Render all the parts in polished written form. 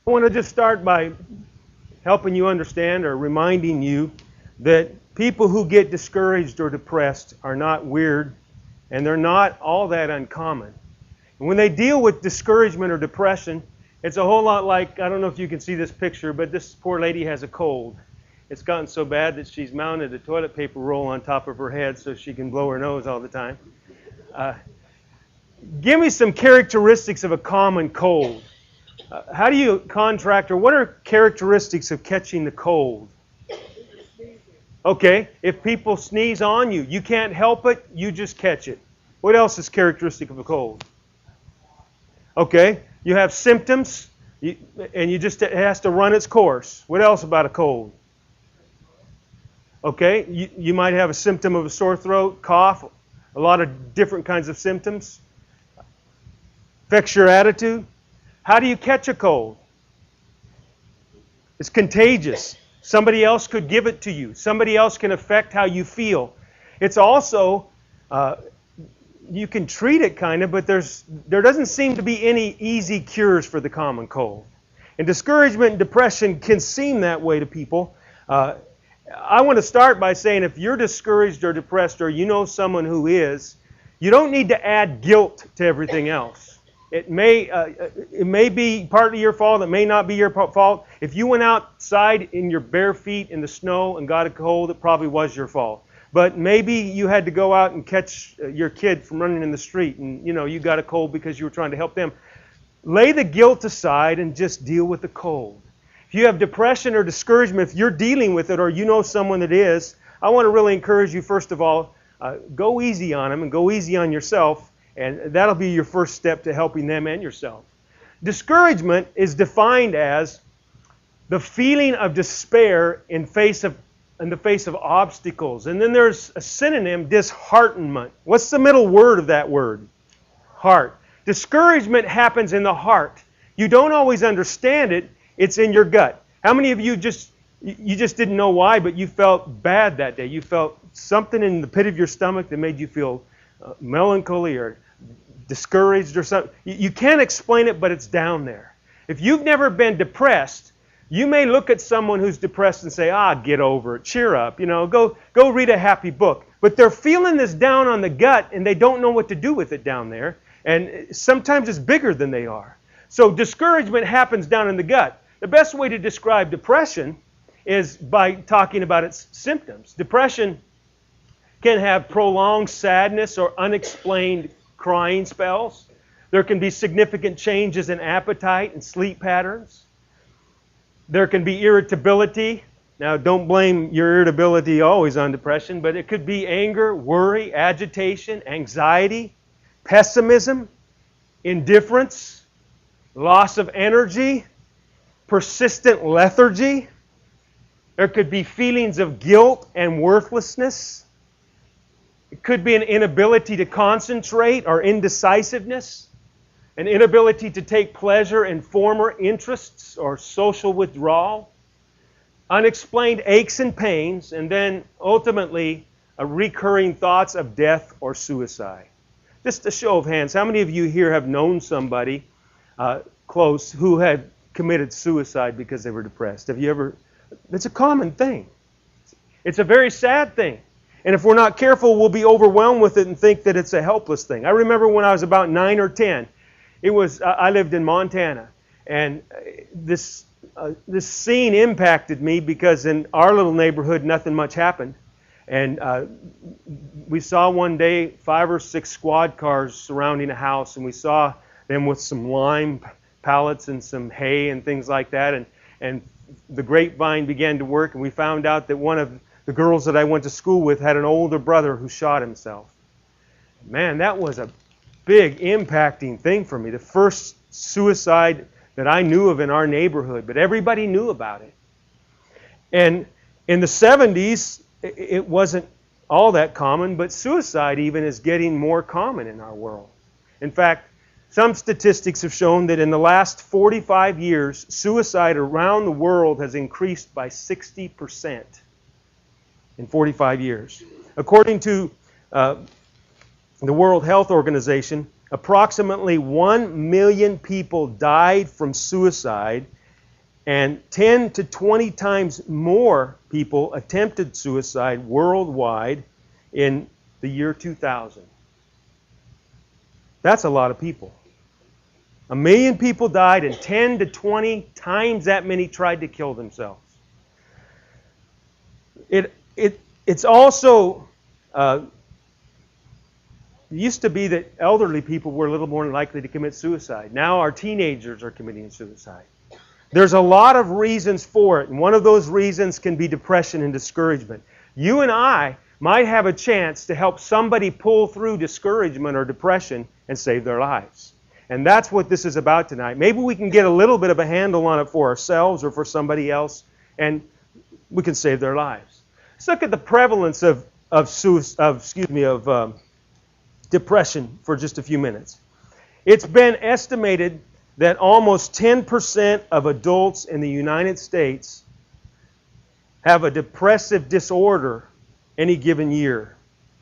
I want to just start by helping you understand or reminding you that people who get discouraged or depressed are not weird, and they're not all that uncommon. And when they deal with discouragement or depression, it's a whole lot like, I don't know if you can see this picture, but this poor lady has a cold. It's gotten so bad that she's mounted a toilet paper roll on top of her head so she can blow her nose all the time. Give me some characteristics of a common cold. How do you contract, or what are characteristics of catching the cold? Okay, if people sneeze on you, you can't help it, you just catch it. What else is characteristic of a cold? Okay, you have symptoms, and it has to run its course. What else about a cold? Okay, you might have a symptom of a sore throat, cough, a lot of different kinds of symptoms. Affects your attitude. How do you catch a cold? It's contagious. Somebody else could give it to you. Somebody else can affect how you feel. It's also, you can treat it kind of, but there doesn't seem to be any easy cures for the common cold. And discouragement and depression can seem that way to people. I want to start by saying if you're discouraged or depressed, or you know someone who is, you don't need to add guilt to everything else. It may be partly your fault. It may not be your fault. If you went outside in your bare feet in the snow and got a cold, it probably was your fault. But maybe you had to go out and catch your kid from running in the street, and you got a cold because you were trying to help them. Lay the guilt aside and just deal with the cold. If you have depression or discouragement, if you're dealing with it or you know someone that is, I want to really encourage you, first of all, go easy on them and go easy on yourself. And that'll be your first step to helping them and yourself. Discouragement is defined as the feeling of despair in the face of obstacles. And then there's a synonym, disheartenment. What's the middle word of that word? Heart. Discouragement happens in the heart. You don't always understand it. It's in your gut. How many of you just didn't know why, but you felt bad that day? You felt something in the pit of your stomach that made you feel melancholy or discouraged or something. You can't explain it, but it's down there. If you've never been depressed, you may look at someone who's depressed and say, get over it, cheer up, go read a happy book. But they're feeling this down on the gut, and they don't know what to do with it down there. And sometimes it's bigger than they are. So discouragement happens down in the gut. The best way to describe depression is by talking about its symptoms. Depression can have prolonged sadness or unexplained crying spells. There can be significant changes in appetite and sleep patterns. There can be irritability. Now, don't blame your irritability always on depression, but it could be anger, worry, agitation, anxiety, pessimism, indifference, loss of energy, persistent lethargy. There could be feelings of guilt and worthlessness. It could be an inability to concentrate or indecisiveness, an inability to take pleasure in former interests or social withdrawal, unexplained aches and pains, and then ultimately recurring thoughts of death or suicide. Just a show of hands, how many of you here have known somebody close who had committed suicide because they were depressed? Have you ever? It's a common thing. It's a very sad thing. And if we're not careful, we'll be overwhelmed with it and think that it's a helpless thing. I remember when I was about 9 or 10, I lived in Montana, and this scene impacted me because in our little neighborhood, nothing much happened. And we saw one day 5 or 6 squad cars surrounding a house, and we saw them with some lime pallets and some hay and things like that. And the grapevine began to work, and we found out that one of the girls that I went to school with had an older brother who shot himself. Man, that was a big impacting thing for me. The first suicide that I knew of in our neighborhood, but everybody knew about it. And in the 70s, it wasn't all that common, but suicide even is getting more common in our world. In fact, some statistics have shown that in the last 45 years, suicide around the world has increased by 60%. In 45 years. According to the World Health Organization, approximately 1 million people died from suicide And 10 to 20 times more people attempted suicide worldwide in the year 2000. That's a lot of people. 1 million people died, and 10 to 20 times that many tried to kill themselves. It's also it used to be that elderly people were a little more likely to commit suicide. Now our teenagers are committing suicide. There's a lot of reasons for it, and one of those reasons can be depression and discouragement. You and I might have a chance to help somebody pull through discouragement or depression and save their lives. And that's what this is about tonight. Maybe we can get a little bit of a handle on it for ourselves or for somebody else, and we can save their lives. Let's look at the prevalence of depression for just a few minutes. It's been estimated that almost 10% of adults in the United States have a depressive disorder any given year.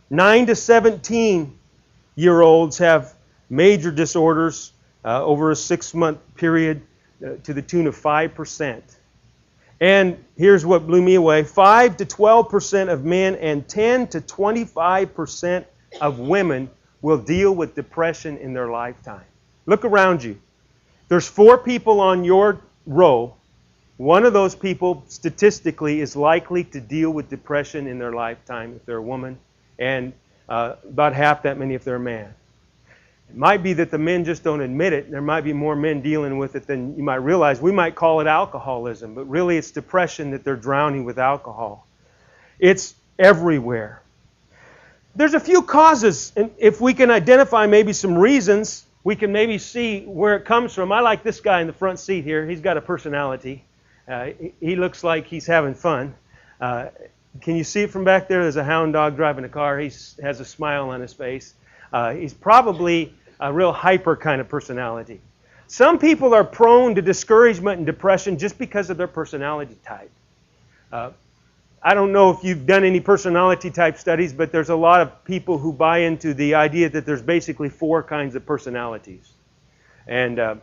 9 to 17-year-olds have major disorders over a 6-month period to the tune of 5%. And here's what blew me away. 5 to 12% of men and 10 to 25% of women will deal with depression in their lifetime. Look around you. There's 4 people on your row. One of those people, statistically, is likely to deal with depression in their lifetime if they're a woman, and about half that many if they're a man. It might be that the men just don't admit it. There might be more men dealing with it than you might realize. We might call it alcoholism, but really it's depression that they're drowning with alcohol. It's everywhere. There's a few causes, and if we can identify maybe some reasons, we can maybe see where it comes from. I like this guy in the front seat here. He's got a personality. He looks like he's having fun. Can you see it from back there? There's a hound dog driving a car. He has a smile on his face. He's probably a real hyper kind of personality. Some people are prone to discouragement and depression just because of their personality type. I don't know if you've done any personality type studies, but there's a lot of people who buy into the idea that there's basically 4 kinds of personalities. And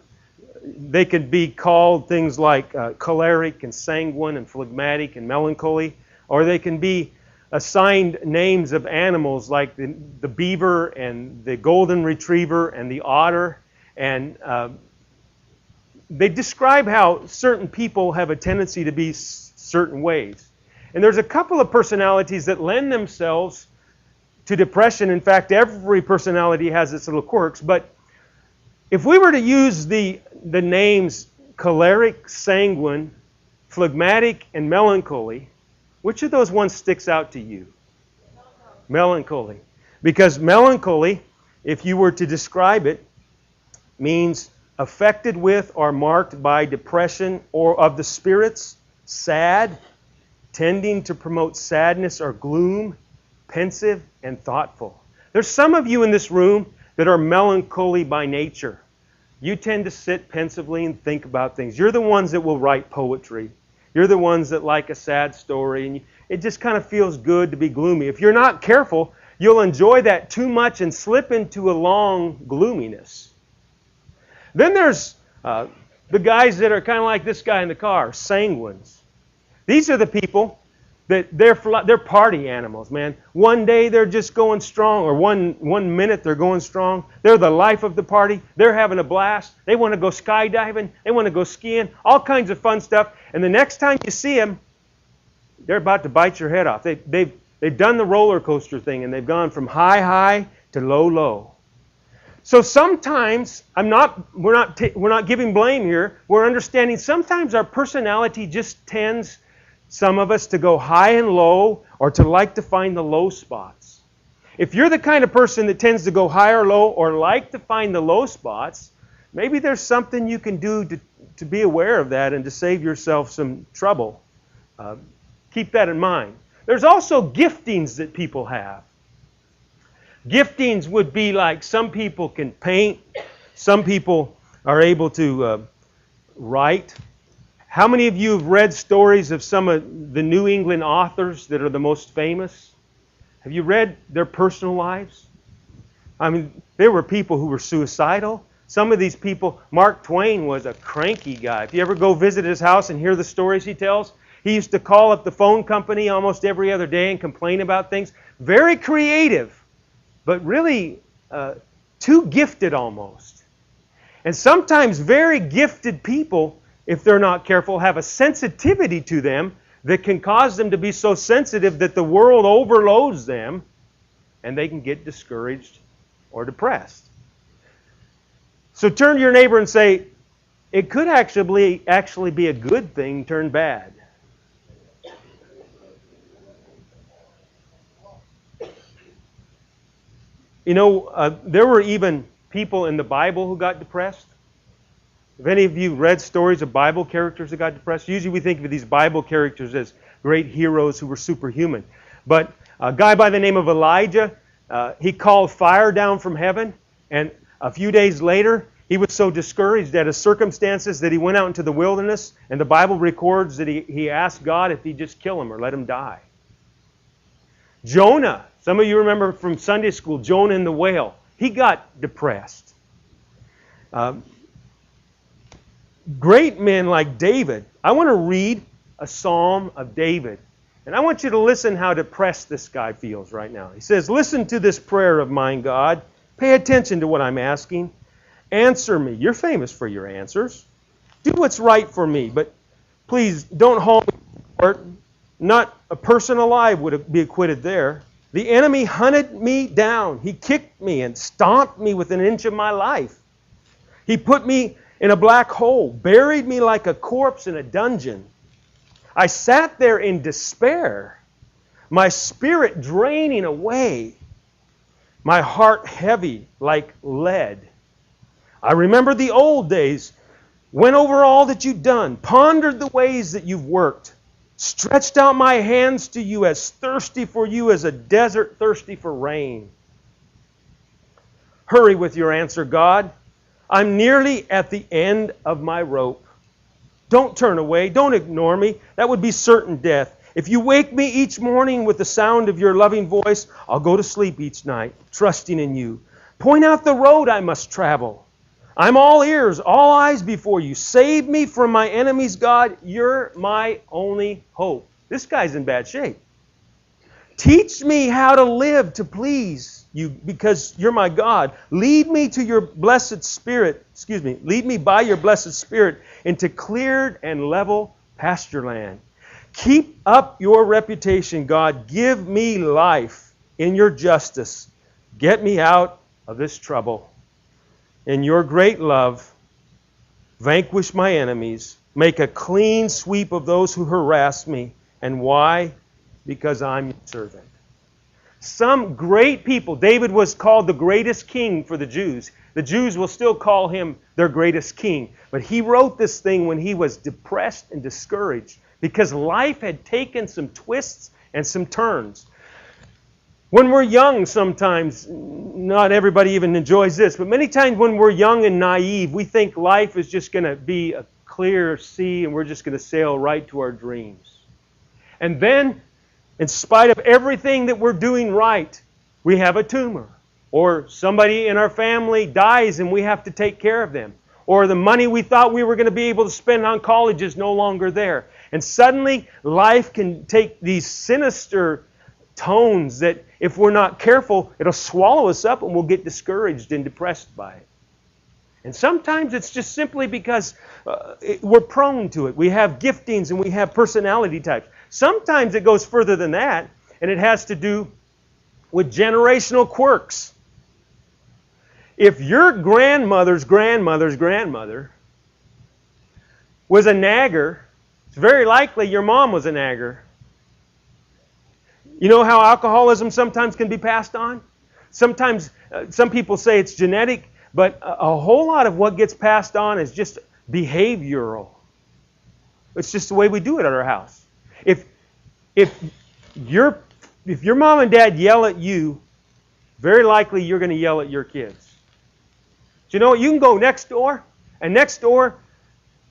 they could be called things like choleric and sanguine and phlegmatic and melancholy, or they can be assigned names of animals like the beaver and the golden retriever and the otter. And they describe how certain people have a tendency to be certain ways. And there's a couple of personalities that lend themselves to depression. In fact, every personality has its little quirks. But if we were to use the names choleric, sanguine, phlegmatic, and melancholy, which of those ones sticks out to you? Melancholy. Because melancholy, if you were to describe it, means affected with or marked by depression or of the spirits, sad, tending to promote sadness or gloom, pensive, and thoughtful. There's some of you in this room that are melancholy by nature. You tend to sit pensively and think about things. You're the ones that will write poetry. You're the ones that like a sad story, and it just kind of feels good to be gloomy. If you're not careful, you'll enjoy that too much and slip into a long gloominess. Then there's the guys that are kind of like this guy in the car, sanguines. These are the people that they're party animals, man. One day they're just going strong, or one minute they're going strong. They're the life of the party. They're having a blast. They want to go skydiving. They want to go skiing. All kinds of fun stuff. And the next time you see them, they're about to bite your head off. They've done the roller coaster thing, and they've gone from high to low. So sometimes we're not giving blame here. We're understanding sometimes our personality just tends, some of us, to go high and low, or to like to find the low spots. If you're the kind of person that tends to go high or low, or like to find the low spots, maybe there's something you can do to be aware of that and to save yourself some trouble. Keep that in mind. There's also giftings that people have. Giftings would be like some people can paint, some people are able to write. How many of you have read stories of some of the New England authors that are the most famous? Have you read their personal lives? I mean, there were people who were suicidal. Some of these people, Mark Twain was a cranky guy. If you ever go visit his house and hear the stories he tells, he used to call up the phone company almost every other day and complain about things. Very creative, but really too gifted almost. And sometimes very gifted people, if they're not careful, have a sensitivity to them that can cause them to be so sensitive that the world overloads them and they can get discouraged or depressed. So turn to your neighbor and say, it could actually be a good thing turned bad. You know, there were even people in the Bible who got depressed. Have any of you read stories of Bible characters that got depressed? Usually we think of these Bible characters as great heroes who were superhuman. But a guy by the name of Elijah, he called fire down from heaven, and a few days later, he was so discouraged at his circumstances that he went out into the wilderness, and the Bible records that he asked God if he'd just kill him or let him die. Jonah, some of you remember from Sunday school, Jonah and the whale. He got depressed. Great men like David. I want to read a psalm of David. And I want you to listen how depressed this guy feels right now. He says, listen to this prayer of mine, God. Pay attention to what I'm asking. Answer me. You're famous for your answers. Do what's right for me, but please don't haul me to court. Not a person alive would be acquitted there. The enemy hunted me down. He kicked me and stomped me within an inch of my life. He put me in a black hole, buried me like a corpse in a dungeon. I sat there in despair, my spirit draining away, my heart heavy like lead. I remember the old days, went over all that you've done, pondered the ways that you've worked, stretched out my hands to you, as thirsty for you as a desert thirsty for rain. Hurry with your answer, God. I'm nearly at the end of my rope. Don't turn away. Don't ignore me. That would be certain death. If you wake me each morning with the sound of your loving voice, I'll go to sleep each night, trusting in you. Point out the road I must travel. I'm all ears, all eyes before you. Save me from my enemies, God. You're my only hope. This guy's in bad shape. Teach me how to live to please you, because you're my God. Lead me to your blessed Spirit, lead me by your blessed Spirit into cleared and level pasture land. Keep up your reputation, God. Give me life in your justice. Get me out of this trouble. In your great love, vanquish my enemies. Make a clean sweep of those who harass me. And why? Because I'm your servant. Some great people. David was called the greatest king for the Jews. The Jews will still call him their greatest king. But he wrote this thing when he was depressed and discouraged because life had taken some twists and some turns. When we're young sometimes, not everybody even enjoys this, but many times when we're young and naive, we think life is just going to be a clear sea and we're just going to sail right to our dreams. And then, in spite of everything that we're doing right, we have a tumor. Or somebody in our family dies and we have to take care of them. Or the money we thought we were going to be able to spend on college is no longer there. And suddenly, life can take these sinister tones that if we're not careful, it'll swallow us up and we'll get discouraged and depressed by it. And sometimes it's just simply because we're prone to it. We have giftings and we have personality types. Sometimes it goes further than that, and it has to do with generational quirks. If your grandmother's grandmother's grandmother was a nagger, it's very likely your mom was a nagger. You know how alcoholism sometimes can be passed on? Sometimes, some people say it's genetic, but a whole lot of what gets passed on is just behavioral. It's just the way we do it at our house. If your mom and dad yell at you, very likely you're going to yell at your kids. Do you know what? You can go next door, and next door,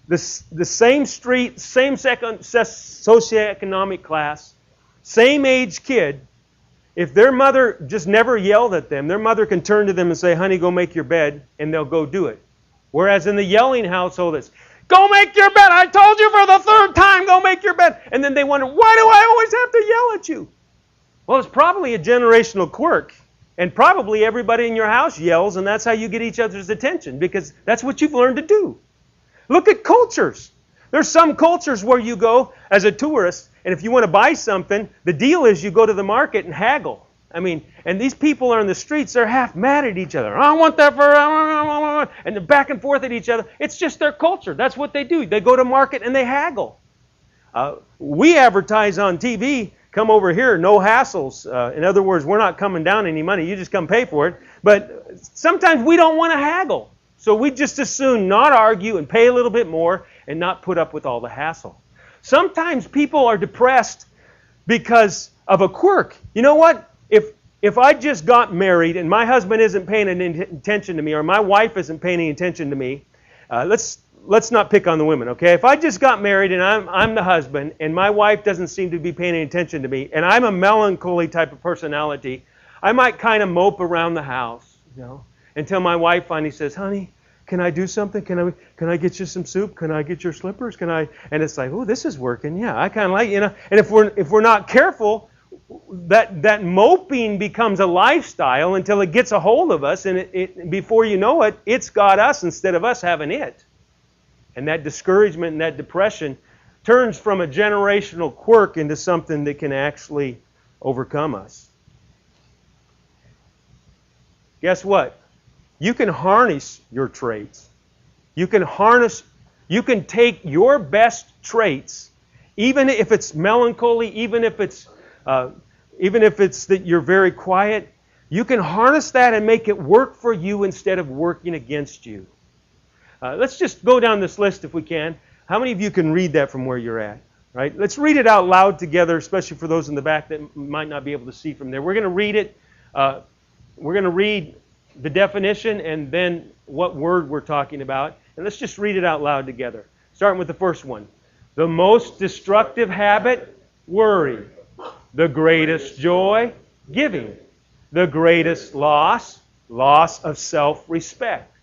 the same street, same socioeconomic class, same age kid, if their mother just never yelled at them, their mother can turn to them and say, honey, go make your bed, and they'll go do it. Whereas in the yelling household, it's, go make your bed. I told you for the third time, go make your bed. And then they wonder, why do I always have to yell at you? Well, it's probably a generational quirk. And probably everybody in your house yells, and that's how you get each other's attention, because that's what you've learned to do. Look at cultures. There's some cultures where you go as a tourist, and if you want to buy something, the deal is you go to the market and haggle. I mean, and these people are in the streets, they're half mad at each other. I want that for, and they're back and forth at each other. It's just their culture. That's what they do. They go to market and they haggle. We advertise on TV, come over here, no hassles. In other words, we're not coming down any money. You just come pay for it. But sometimes we don't want to haggle. So we just as soon not argue and pay a little bit more and not put up with all the hassle. Sometimes people are depressed because of a quirk. You know what? If I just got married and my husband isn't paying any attention to me, or my wife isn't paying any attention to me, let's not pick on the women, okay? If I just got married and I'm the husband and my wife doesn't seem to be paying any attention to me, and I'm a melancholy type of personality, I might kind of mope around the house, you know, until my wife finally says, honey, can I do something? Can I get you some soup? Can I get your slippers? And it's like, oh, this is working. Yeah, I kind of like, you know. And if we're not careful, that moping becomes a lifestyle until it gets a hold of us, and it before you know it, it's got us instead of us having it. And that discouragement and that depression turns from a generational quirk into something that can actually overcome us. Guess what? You can harness your traits. You can take your best traits, even if it's melancholy, even if it's that you're very quiet, you can harness that and make it work for you instead of working against you. Let's just go down this list if we can. How many of you can read that from where you're at? Right? Let's read it out loud together, especially for those in the back that might not be able to see from there. We're going to read it. We're going to read the definition and then what word we're talking about. And let's just read it out loud together. Starting with the first one. The most destructive habit, worry. The greatest joy, giving. The greatest loss of self-respect.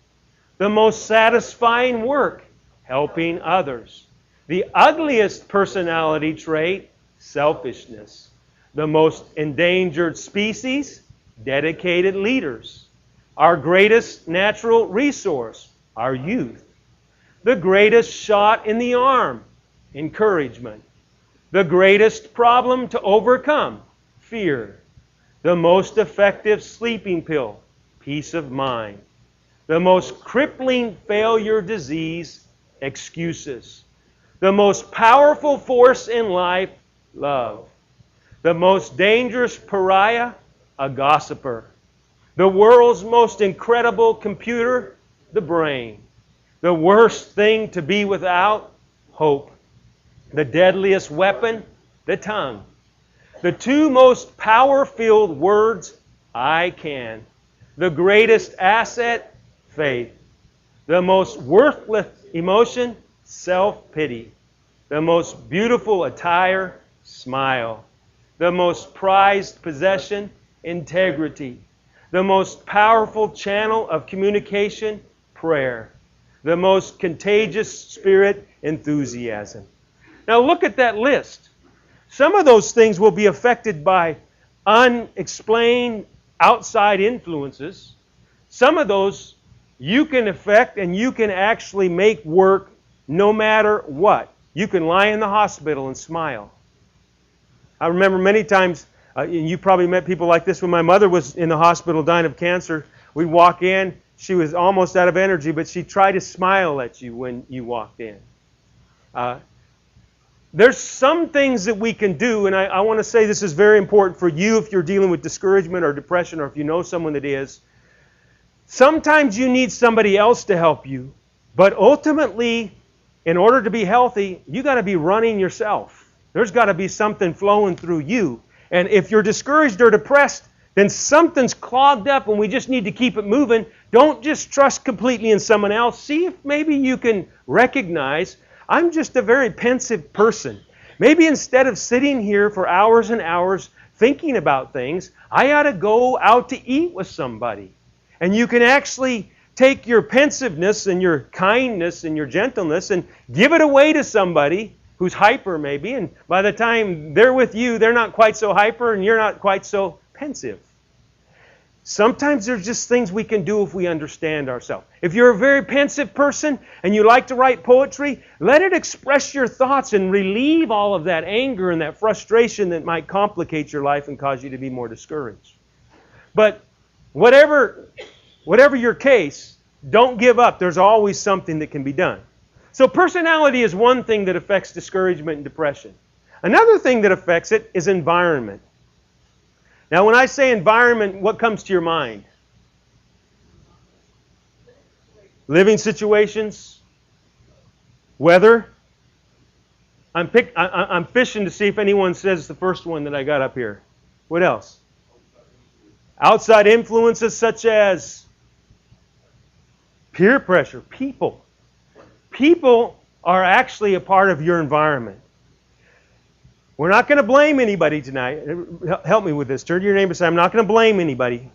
The most satisfying work, helping others. The ugliest personality trait, selfishness. The most endangered species, dedicated leaders. Our greatest natural resource, our youth. The greatest shot in the arm, encouragement. The greatest problem to overcome, fear. The most effective sleeping pill, peace of mind. The most crippling failure disease, excuses. The most powerful force in life, love. The most dangerous pariah, a gossiper. The world's most incredible computer, the brain. The worst thing to be without, hope. The deadliest weapon, the tongue. The two most power-filled words, I can. The greatest asset, faith. The most worthless emotion, self-pity. The most beautiful attire, smile. The most prized possession, integrity. The most powerful channel of communication, prayer. The most contagious spirit, enthusiasm. Now look at that list. Some of those things will be affected by unexplained outside influences. Some of those you can affect and you can actually make work no matter what. You can lie in the hospital and smile. I remember many times, and you probably met people like this, when my mother was in the hospital dying of cancer, we'd walk in, she was almost out of energy, but she'd try to smile at you when you walked in. There's some things that we can do, and I want to say this is very important for you if you're dealing with discouragement or depression, or if you know someone that is. Sometimes you need somebody else to help you, but ultimately, in order to be healthy, you got to be running yourself. There's got to be something flowing through you. And if you're discouraged or depressed, then something's clogged up and we just need to keep it moving. Don't just trust completely in someone else. See if maybe you can recognize, I'm just a very pensive person. Maybe instead of sitting here for hours and hours thinking about things, I ought to go out to eat with somebody. And you can actually take your pensiveness and your kindness and your gentleness and give it away to somebody who's hyper maybe, and by the time they're with you, they're not quite so hyper and you're not quite so pensive. Sometimes there's just things we can do if we understand ourselves. If you're a very pensive person and you like to write poetry, let it express your thoughts and relieve all of that anger and that frustration that might complicate your life and cause you to be more discouraged. But whatever your case, don't give up. There's always something that can be done. So personality is one thing that affects discouragement and depression. Another thing that affects it is environment. Now, when I say environment, what comes to your mind? Living situations, weather. I'm fishing to see if anyone says the first one that I got up here. What else? Outside influences such as peer pressure, people. People are actually a part of your environment. We're not going to blame anybody tonight. Help me with this. Turn to your neighbor and say, I'm not going to blame anybody.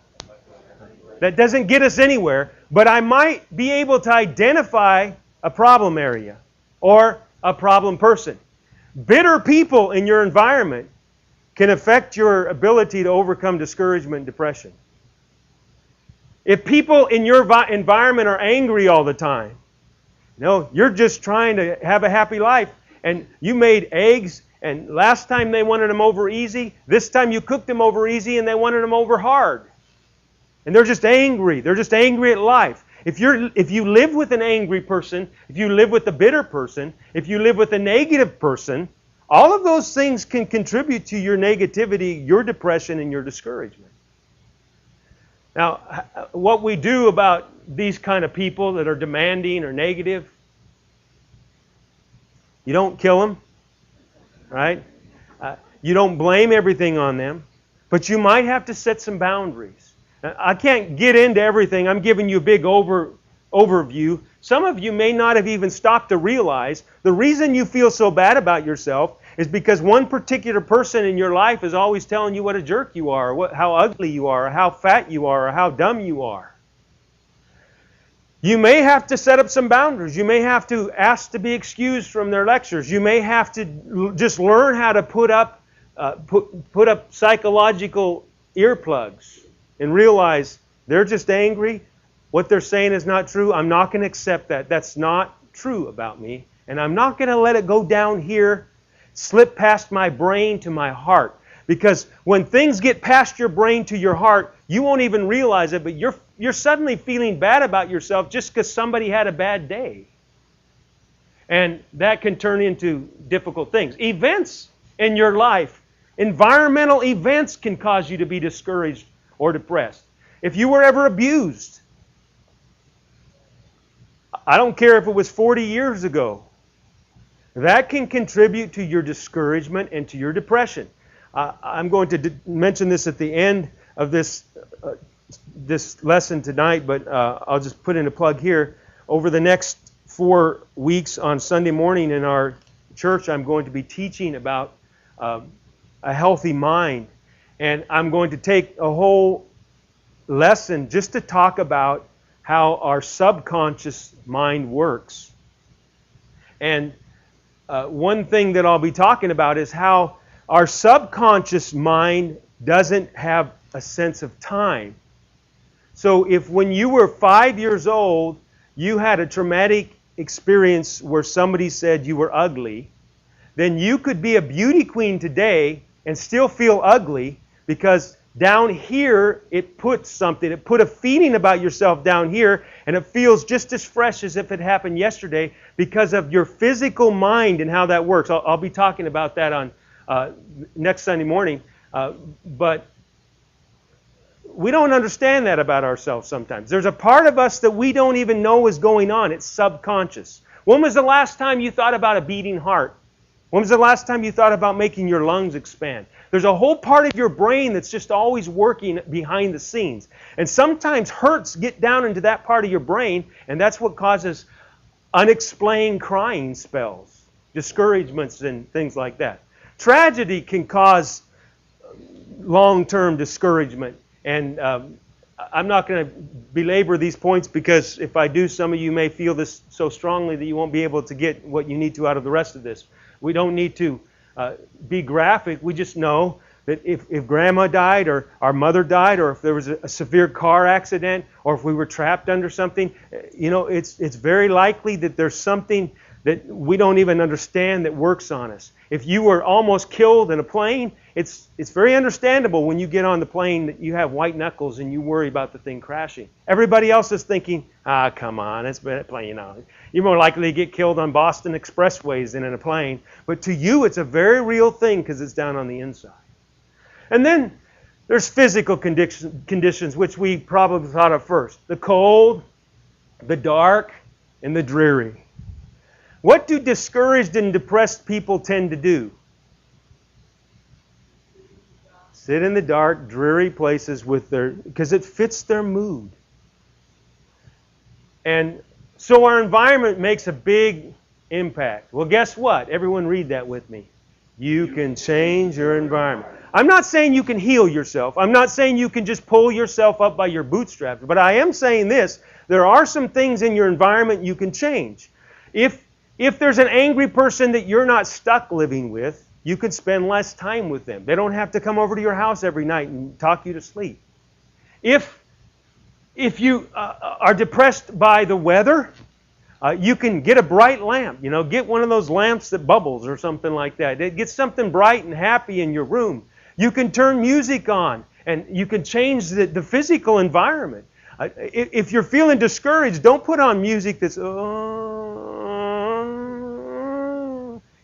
That doesn't get us anywhere, but I might be able to identify a problem area or a problem person. Bitter people in your environment can affect your ability to overcome discouragement and depression. If people in your environment are angry all the time, you're just trying to have a happy life, and you made eggs, and last time they wanted them over easy, this time you cooked them over easy and they wanted them over hard. And they're just angry. They're just angry at life. If you live with an angry person, if you live with a bitter person, if you live with a negative person, all of those things can contribute to your negativity, your depression, and your discouragement. Now, what we do about these kind of people that are demanding or negative, you don't kill them, right? You don't blame everything on them, but you might have to set some boundaries. Now, I can't get into everything. I'm giving you a big overview. Some of you may not have even stopped to realize the reason you feel so bad about yourself is because one particular person in your life is always telling you what a jerk you are, or how ugly you are, or how fat you are, or how dumb you are. You may have to set up some boundaries. You may have to ask to be excused from their lectures. You may have to just learn how to put up psychological earplugs and realize they're just angry. What they're saying is not true. I'm not going to accept that. That's not true about me. And I'm not going to let it go down here, slip past my brain to my heart. Because when things get past your brain to your heart, you won't even realize it, but you're suddenly feeling bad about yourself just because somebody had a bad day. And that can turn into difficult things. Events in your life, environmental events can cause you to be discouraged or depressed. If you were ever abused, I don't care if it was 40 years ago, that can contribute to your discouragement and to your depression. I'm going to mention this at the end of this lesson tonight, but I'll just put in a plug here. Over the next 4 weeks on Sunday morning in our church, I'm going to be teaching about a healthy mind. And I'm going to take a whole lesson just to talk about how our subconscious mind works. And one thing that I'll be talking about is how our subconscious mind doesn't have a sense of time. So if when you were 5 years old, you had a traumatic experience where somebody said you were ugly, then you could be a beauty queen today and still feel ugly because down here it put something, it put a feeling about yourself down here, and it feels just as fresh as if it happened yesterday because of your physical mind and how that works. I'll be talking about that on next Sunday morning. But we don't understand that about ourselves sometimes. There's a part of us that we don't even know is going on. It's subconscious. When was the last time you thought about a beating heart? When was the last time you thought about making your lungs expand? There's a whole part of your brain that's just always working behind the scenes. And sometimes hurts get down into that part of your brain, and that's what causes unexplained crying spells, discouragements, and things like that. Tragedy can cause long-term discouragement and I'm not going to belabor these points because if I do, some of you may feel this so strongly that you won't be able to get what you need to out of the rest of this. We don't need to be graphic. We just know that if grandma died or our mother died or if there was a severe car accident or if we were trapped under something, it's very likely that there's something that we don't even understand that works on us. If you were almost killed in a plane, it's very understandable when you get on the plane that you have white knuckles and you worry about the thing crashing. Everybody else is thinking, come on, it's been a plane. You're more likely to get killed on Boston expressways than in a plane. But to you, it's a very real thing because it's down on the inside. And then there's physical conditions, which we probably thought of first. The cold, the dark, and the dreary. What do discouraged and depressed people tend to do? Sit in the dark, dreary places because it fits their mood. And so our environment makes a big impact. Well, guess what? Everyone read that with me. You can change your environment. I'm not saying you can heal yourself. I'm not saying you can just pull yourself up by your bootstraps. But I am saying this. There are some things in your environment you can change. If there's an angry person that you're not stuck living with, you can spend less time with them. They don't have to come over to your house every night and talk you to sleep. If you are depressed by the weather, you can get a bright lamp. Get one of those lamps that bubbles or something like that. Get something bright and happy in your room. You can turn music on and you can change the physical environment. If you're feeling discouraged, don't put on music that's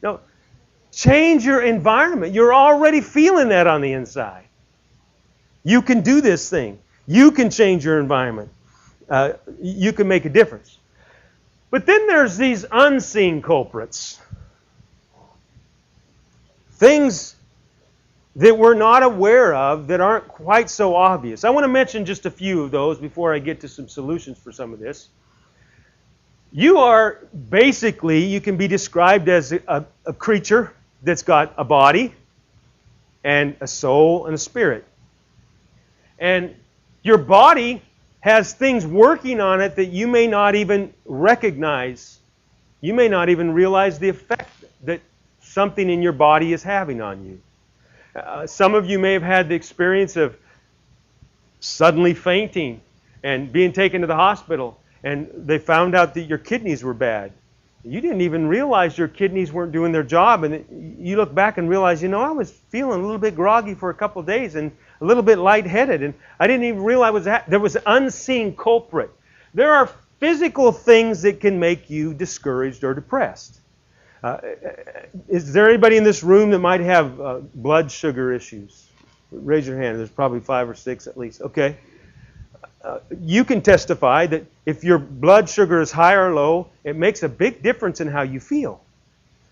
no. Change your environment. You're already feeling that on the inside. You can do this thing. You can change your environment. You can make a difference. But then there's these unseen culprits. Things that we're not aware of that aren't quite so obvious. I want to mention just a few of those before I get to some solutions for some of this. You can be described as a creature that's got a body and a soul and a spirit. And your body has things working on it that you may not even recognize. You may not even realize the effect that something in your body is having on you. Some of you may have had the experience of suddenly fainting and being taken to the hospital, and they found out that your kidneys were bad. You didn't even realize your kidneys weren't doing their job, and you look back and realize, I was feeling a little bit groggy for a couple of days and a little bit lightheaded, and I didn't even realize there was an unseen culprit. There are physical things that can make you discouraged or depressed. Is there anybody in this room that might have blood sugar issues? Raise your hand. There's probably 5 or 6 at least. Okay. You can testify that if your blood sugar is high or low, it makes a big difference in how you feel.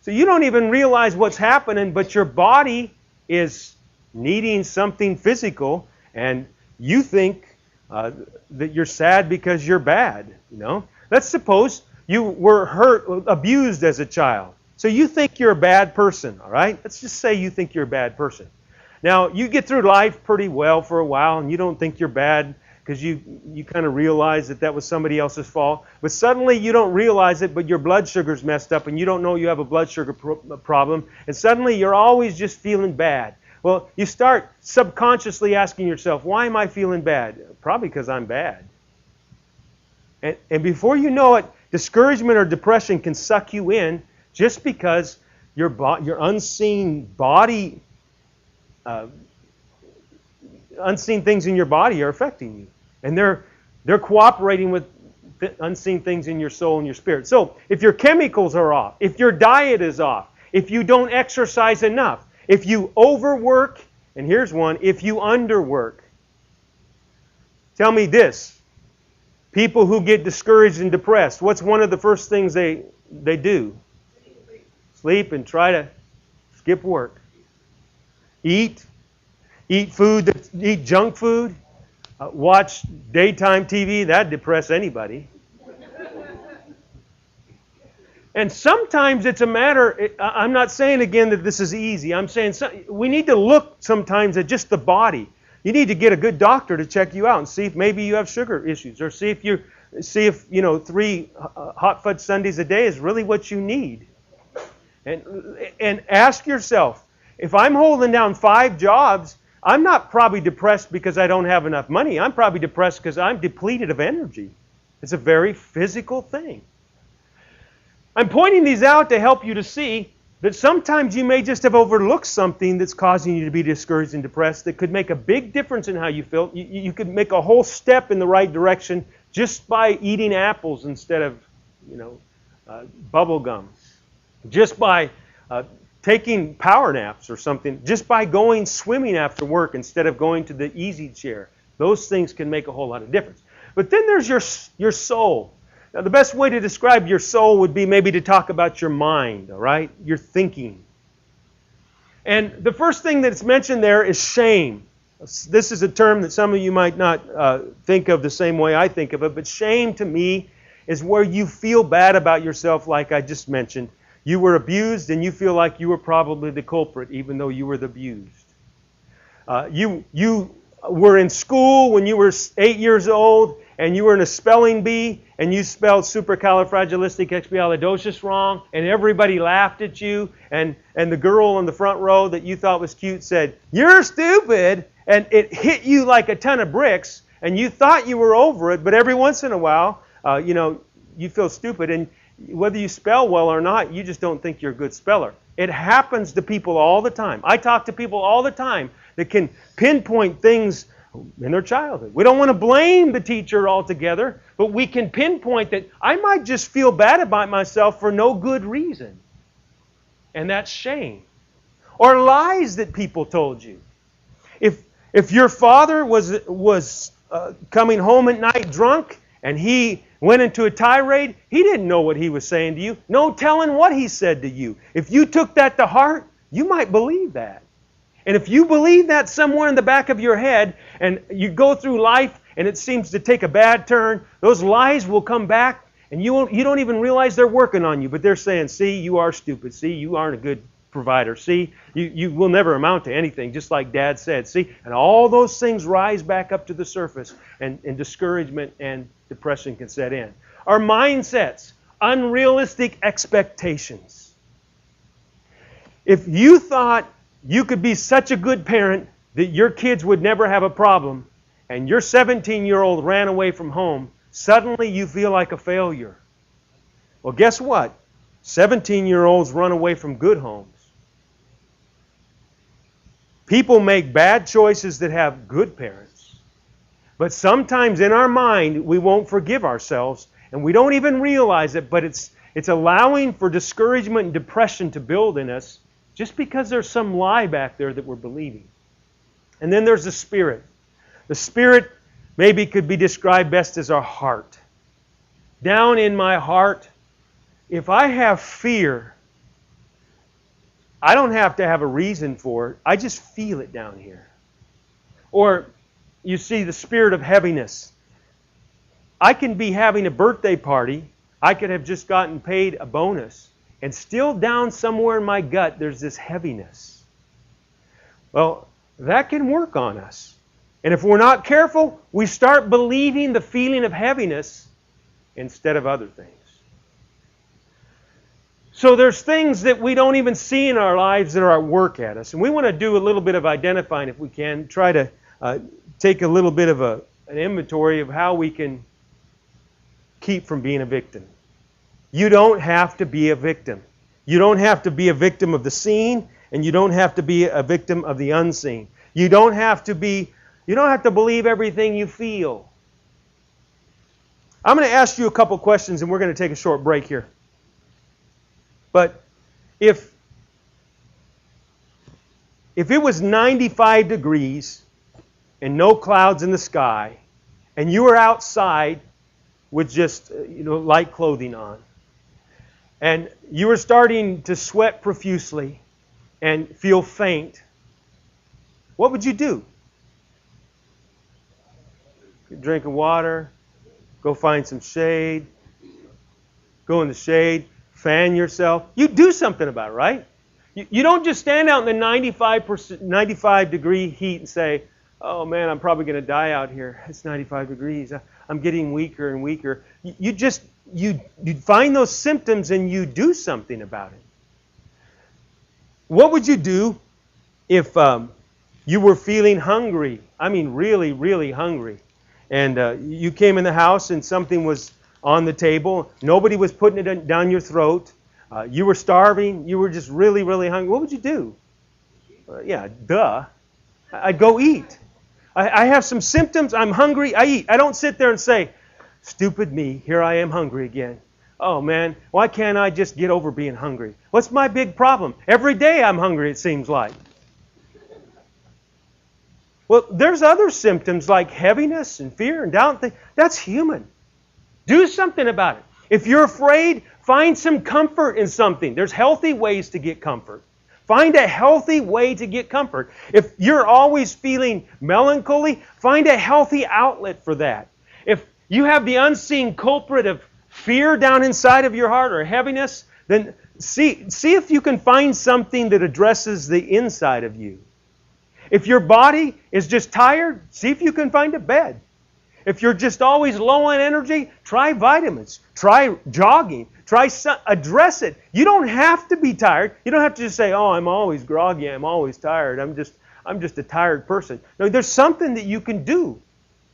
So you don't even realize what's happening, but your body is needing something physical, and you think that you're sad because you're bad. Let's suppose you were abused as a child. So you think you're a bad person, all right? Let's just say you think you're a bad person. Now, you get through life pretty well for a while, and you don't think you're bad because you kind of realize that was somebody else's fault. But suddenly you don't realize it, but your blood sugar's messed up, and you don't know you have a blood sugar problem, and suddenly you're always just feeling bad. Well, you start subconsciously asking yourself, why am I feeling bad? Probably because I'm bad. And before you know it, discouragement or depression can suck you in just because your unseen body, unseen things in your body are affecting you. And they're cooperating with the unseen things in your soul and your spirit. So if your chemicals are off, if your diet is off, if you don't exercise enough, if you overwork, and here's one, if you underwork. Tell me this. People who get discouraged and depressed, what's one of the first things they do? Sleep and try to skip work. Eat junk food. Watch daytime TV. That'd depress anybody. And sometimes it's a matter, I'm not saying again that this is easy. I'm saying we need to look sometimes at just the body. You need to get a good doctor to check you out and see if maybe you have sugar issues, or see if 3 hot fudge sundaes a day is really what you need. And ask yourself, if I'm holding down 5 jobs, I'm not probably depressed because I don't have enough money. I'm probably depressed because I'm depleted of energy. It's a very physical thing. I'm pointing these out to help you to see that sometimes you may just have overlooked something that's causing you to be discouraged and depressed that could make a big difference in how you feel. You could make a whole step in the right direction just by eating apples instead of, bubble gum. Just by taking power naps or something. Just by going swimming after work instead of going to the easy chair. Those things can make a whole lot of difference. But then there's your soul. Now, the best way to describe your soul would be maybe to talk about your mind, all right? Your thinking. And the first thing that's mentioned there is shame. This is a term that some of you might not think of the same way I think of it, but shame to me is where you feel bad about yourself, like I just mentioned. You were abused and you feel like you were probably the culprit, even though you were the abused. You were in school when you were 8 years old, and you were in a spelling bee, and you spelled supercalifragilisticexpialidocious wrong, and everybody laughed at you, and the girl in the front row that you thought was cute said, "You're stupid," and it hit you like a ton of bricks, and you thought you were over it, but every once in a while, you feel stupid, and whether you spell well or not, you just don't think you're a good speller. It happens to people all the time. I talk to people all the time that can pinpoint things in their childhood. We don't want to blame the teacher altogether, but we can pinpoint that I might just feel bad about myself for no good reason. And that's shame. Or lies that people told you. If your father was coming home at night drunk and he went into a tirade, he didn't know what he was saying to you. No telling what he said to you. If you took that to heart, you might believe that. And if you believe that somewhere in the back of your head, and you go through life and it seems to take a bad turn, those lies will come back, and you don't even realize they're working on you, but they're saying, "See, you are stupid. See, you aren't a good provider. See, you will never amount to anything," just like Dad said. See, and all those things rise back up to the surface, and discouragement and depression can set in. Our mindsets, unrealistic expectations. If you thought you could be such a good parent that your kids would never have a problem, and your 17-year-old ran away from home, suddenly you feel like a failure. Well, guess what? 17-year-olds run away from good homes. People make bad choices that have good parents. But sometimes in our mind, we won't forgive ourselves, and we don't even realize it, but it's allowing for discouragement and depression to build in us, just because there's some lie back there that we're believing. And then there's the spirit. The spirit maybe could be described best as our heart. Down in my heart, if I have fear, I don't have to have a reason for it. I just feel it down here. Or you see the spirit of heaviness. I can be having a birthday party. I could have just gotten paid a bonus. And still down somewhere in my gut, there's this heaviness. Well, that can work on us. And if we're not careful, we start believing the feeling of heaviness instead of other things. So there's things that we don't even see in our lives that are at work at us. And we want to do a little bit of identifying, if we can, try to take a little bit of an inventory of how we can keep from being a victim. You don't have to be a victim. You don't have to be a victim of the seen, and you don't have to be a victim of the unseen. You don't have to believe everything you feel. I'm going to ask you a couple questions, and we're going to take a short break here. But if it was 95 degrees and no clouds in the sky, and you were outside with just light clothing on, and you were starting to sweat profusely and feel faint, what would you do? Drink of water, go find some shade, go in the shade, fan yourself. You do something about it, right? You don't just stand out in the 95 degree heat and say, oh man, I'm probably going to die out here. It's 95 degrees. I'm getting weaker and weaker. You find those symptoms and you do something about it. What would you do if you were feeling hungry? I mean, really, really hungry. And you came in the house and something was on the table. Nobody was putting it down your throat. You were starving. You were just really, really hungry. What would you do? Yeah, duh. I'd go eat. I have some symptoms. I'm hungry. I eat. I don't sit there and say, stupid me, here I am hungry again. Oh man, why can't I just get over being hungry? What's my big problem? Every day I'm hungry, it seems like. Well, there's other symptoms like heaviness and fear and doubt. That's human. Do something about it. If you're afraid, find some comfort in something. There's healthy ways to get comfort. Find a healthy way to get comfort. If you're always feeling melancholy, find a healthy outlet for that. If you have the unseen culprit of fear down inside of your heart or heaviness, then see if you can find something that addresses the inside of you. If your body is just tired, see if you can find a bed. If you're just always low on energy, try vitamins. Try jogging. Address it. You don't have to be tired. You don't have to just say, oh, I'm always groggy. I'm always tired. I'm just a tired person. No, there's something that you can do.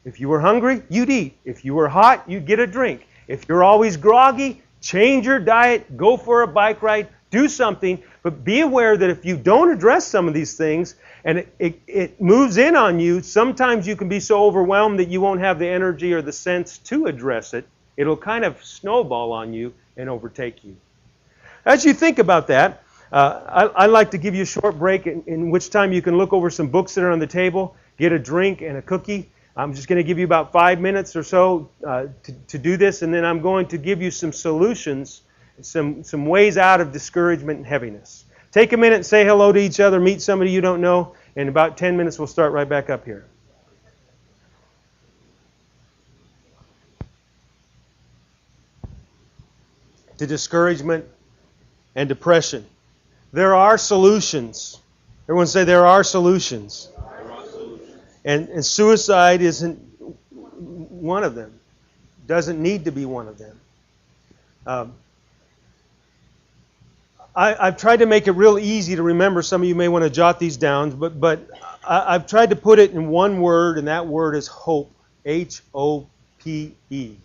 If you were hungry, you'd eat. If you were hot, you'd get a drink. If you're always groggy, change your diet, go for a bike ride, do something. But be aware that if you don't address some of these things and it moves in on you, sometimes you can be so overwhelmed that you won't have the energy or the sense to address it. It'll kind of snowball on you and overtake you. As you think about that, I'd like to give you a short break in which time you can look over some books that are on the table, get a drink and a cookie. I'm just going to give you about 5 minutes or so to do this, and then I'm going to give you some solutions, some ways out of discouragement and heaviness. Take a minute and say hello to each other, meet somebody you don't know. In about 10 minutes, we'll start right back up here. To discouragement and depression. There are solutions. Everyone say there are solutions. And suicide isn't one of them. Doesn't need to be one of them. I've tried to make it real easy to remember. Some of you may want to jot these down, but I've tried to put it in one word, and that word is hope. H-O-P-E.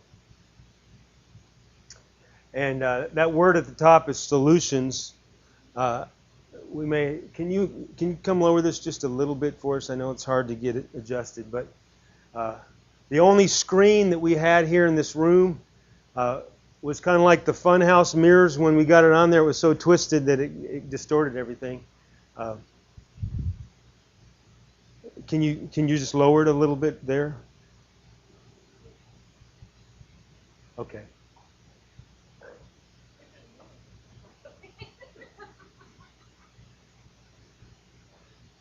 And that word at the top is solutions. Can you come lower this just a little bit for us? I know it's hard to get it adjusted, but the only screen that we had here in this room was kind of like the funhouse mirrors. When we got it on there, it was so twisted that it distorted everything. Can you just lower it a little bit there? Okay.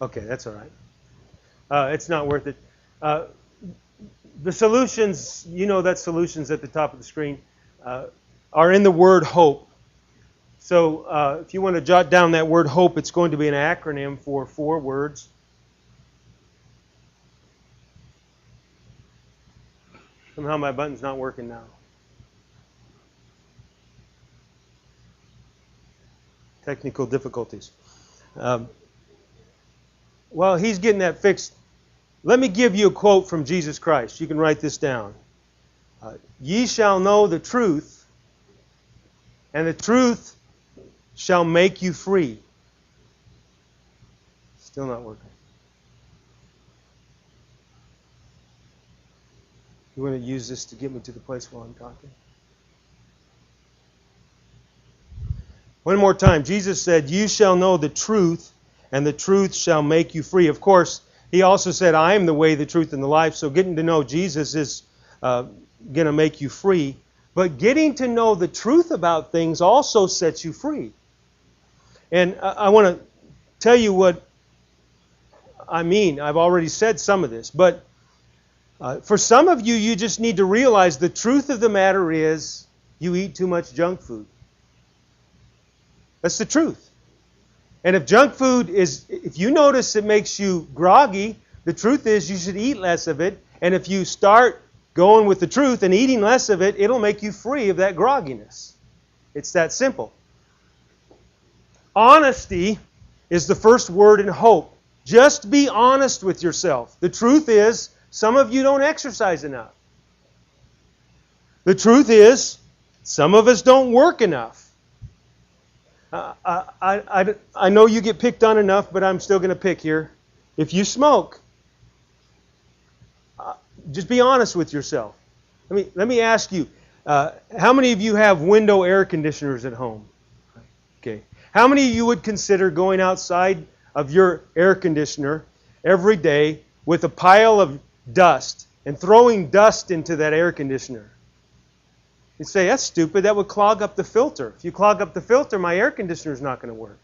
Okay, that's all right. It's not worth it. The solutions, you know that solutions at the top of the screen, are in the word hope. So if you want to jot down that word hope, it's going to be an acronym for 4 words. Somehow my button's not working now. Technical difficulties. Well, he's getting that fixed. Let me give you a quote from Jesus Christ. You can write this down. Ye shall know the truth, and the truth shall make you free. Still not working. You want to use this to get me to the place while I'm talking? One more time. Jesus said, you shall know the truth, and the truth shall make you free. Of course, he also said, I am the way, the truth, and the life. So getting to know Jesus is going to make you free. But getting to know the truth about things also sets you free. And I want to tell you what I mean. I've already said some of this. But for some of you, you just need to realize the truth of the matter is you eat too much junk food. That's the truth. And if junk food if you notice it makes you groggy, the truth is you should eat less of it. And if you start going with the truth and eating less of it, it'll make you free of that grogginess. It's that simple. Honesty is the first word in hope. Just be honest with yourself. The truth is, some of you don't exercise enough. The truth is, some of us don't work enough. I know you get picked on enough, but I'm still going to pick here. If you smoke, just be honest with yourself. Let me ask you, how many of you have window air conditioners at home? Okay. How many of you would consider going outside of your air conditioner every day with a pile of dust and throwing dust into that air conditioner? You say, that's stupid. That would clog up the filter. If you clog up the filter, my air conditioner is not going to work.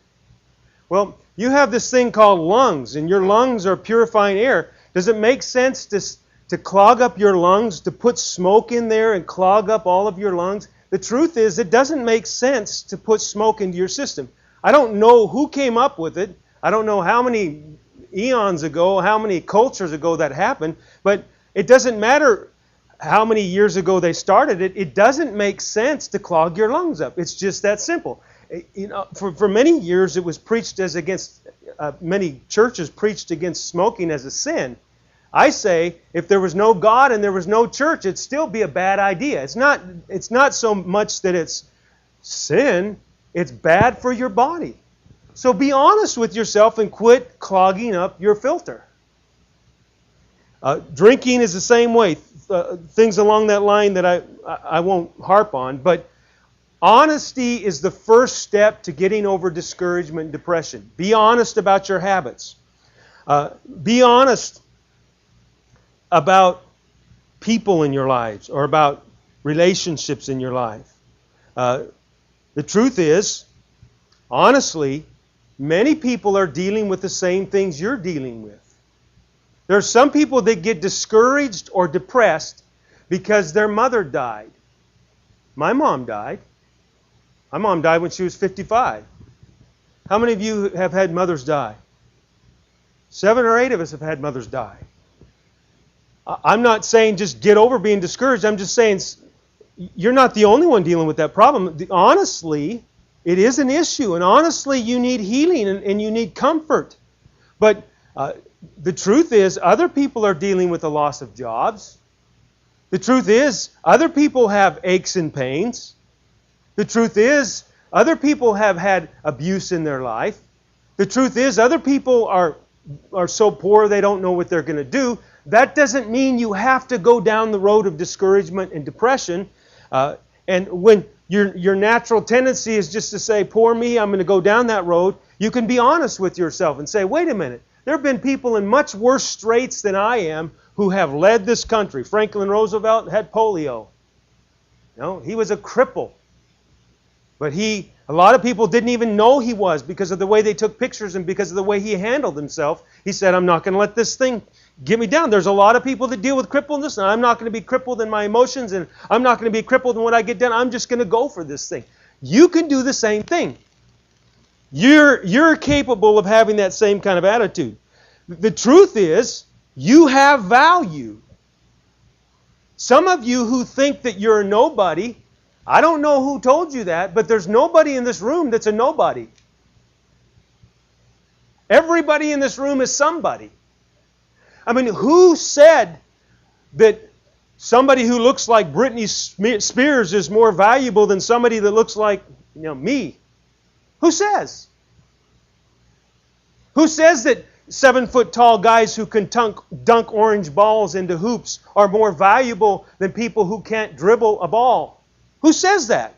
Well, you have this thing called lungs, and your lungs are purifying air. Does it make sense to clog up your lungs, to put smoke in there and clog up all of your lungs? The truth is, it doesn't make sense to put smoke into your system. I don't know who came up with it. I don't know how many eons ago, how many cultures ago that happened, but it doesn't matter how many years ago they started it. It doesn't make sense to clog your lungs up. It's just that simple. You know, for many years it was preached as against, many churches preached against smoking as a sin. I say, if there was no God and there was no church, it'd still be a bad idea. It's not so much that it's sin, it's bad for your body. So be honest with yourself and quit clogging up your filter. Drinking is the same way. Things along that line that I won't harp on, but honesty is the first step to getting over discouragement and depression. Be honest about your habits. Be honest about people in your lives or about relationships in your life. The truth is, honestly, many people are dealing with the same things you're dealing with. There are some people that get discouraged or depressed because their mother died. My mom died. My mom died when she was 55. How many of you have had mothers die? 7 or 8 of us have had mothers die. I'm not saying just get over being discouraged. I'm just saying you're not the only one dealing with that problem. Honestly, it is an issue. And honestly, you need healing and you need comfort. But the truth is, other people are dealing with the loss of jobs. The truth is, other people have aches and pains. The truth is, other people have had abuse in their life. The truth is, other people are so poor they don't know what they're going to do. That doesn't mean you have to go down the road of discouragement and depression. And when your natural tendency is just to say, poor me, I'm going to go down that road, you can be honest with yourself and say, wait a minute. There have been people in much worse straits than I am who have led this country. Franklin Roosevelt had polio. He was a cripple. But a lot of people didn't even know he was because of the way they took pictures and because of the way he handled himself. He said, I'm not going to let this thing get me down. There's a lot of people that deal with crippledness, and I'm not going to be crippled in my emotions, and I'm not going to be crippled when I get done. I'm just going to go for this thing. You can do the same thing. You're capable of having that same kind of attitude. The truth is, you have value. Some of you who think that you're a nobody, I don't know who told you that, but there's nobody in this room that's a nobody. Everybody in this room is somebody. I mean, who said that somebody who looks like Britney Spears is more valuable than somebody that looks like, me? Who says? Who says that 7-foot-tall guys who can dunk orange balls into hoops are more valuable than people who can't dribble a ball? Who says that?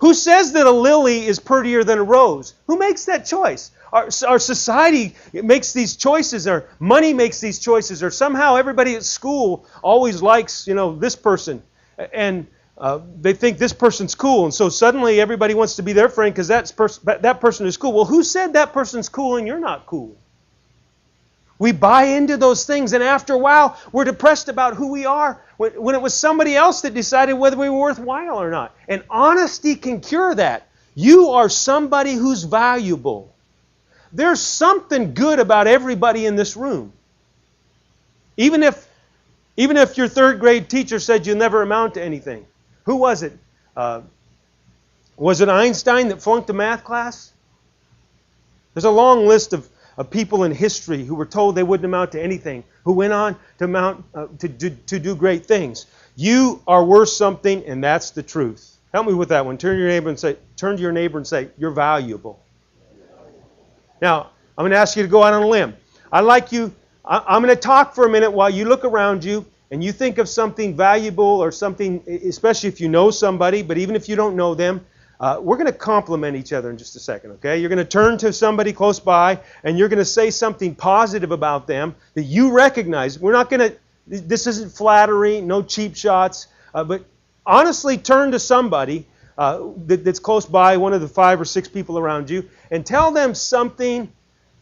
Who says that a lily is prettier than a rose? Who makes that choice? Our society makes these choices, or money makes these choices, or somehow everybody at school always likes, this person. And they think this person's cool, and so suddenly everybody wants to be their friend because that person is cool. Well, who said that person's cool and you're not cool? We buy into those things, and after a while, we're depressed about who we are when it was somebody else that decided whether we were worthwhile or not. And honesty can cure that. You are somebody who's valuable. There's something good about everybody in this room. Even if your third grade teacher said you'll never amount to anything. Who was it? Was it Einstein that flunked a math class? There's a long list of people in history who were told they wouldn't amount to anything, who went on to do great things. You are worth something, and that's the truth. Help me with that one. Turn to your neighbor and say, you're valuable. Now, I'm going to ask you to go out on a limb. I'm going to talk for a minute while you look around you and you think of something valuable or something, especially if you know somebody, but even if you don't know them, we're going to compliment each other in just a second, okay? You're going to turn to somebody close by and you're going to say something positive about them that you recognize. We're not going to, this isn't flattery, no cheap shots, but honestly turn to somebody that's close by, one of the 5 or 6 people around you, and tell them something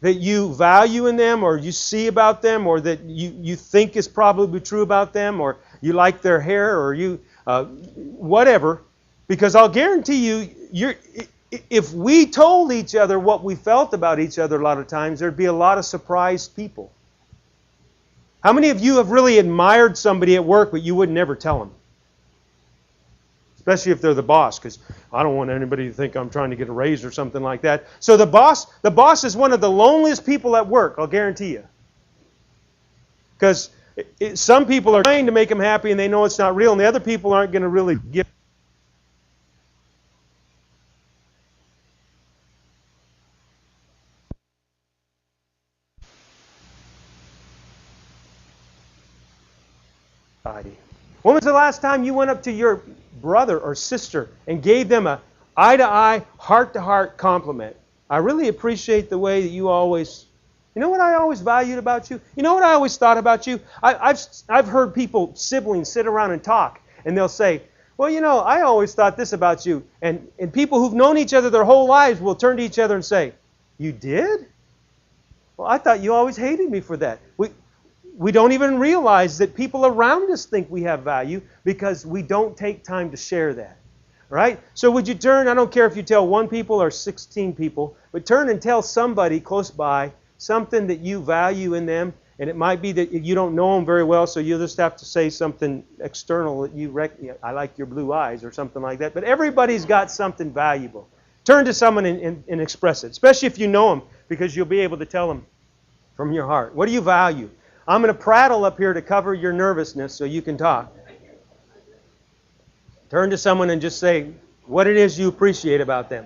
that you value in them or you see about them or that you think is probably true about them or you like their hair or you whatever. Because I'll guarantee you, if we told each other what we felt about each other a lot of times, there'd be a lot of surprised people. How many of you have really admired somebody at work but you would never tell them? Especially if they're the boss, because I don't want anybody to think I'm trying to get a raise or something like that. So the boss is one of the loneliest people at work, I'll guarantee you. Because some people are trying to make him happy and they know it's not real, and the other people aren't going to really give. When was the last time you went up to your brother or sister and gave them a eye-to-eye, heart-to-heart compliment? I really appreciate the way that you always, you know what I always valued about you? You know what I always thought about you? I've heard siblings sit around and talk, and they'll say, well, you know, I always thought this about you. And people who've known each other their whole lives will turn to each other and say, you did? Well, I thought you always hated me for that. We don't even realize that people around us think we have value because we don't take time to share that. Right? So would you turn, I don't care if you tell 1 people or 16 people, but turn and tell somebody close by something that you value in them, and it might be that you don't know them very well, so you'll just have to say something external that I like your blue eyes or something like that, but everybody's got something valuable. Turn to someone and express it, especially if you know them, because you'll be able to tell them from your heart. What do you value? I'm going to prattle up here to cover your nervousness so you can talk. Turn to someone and just say what it is you appreciate about them.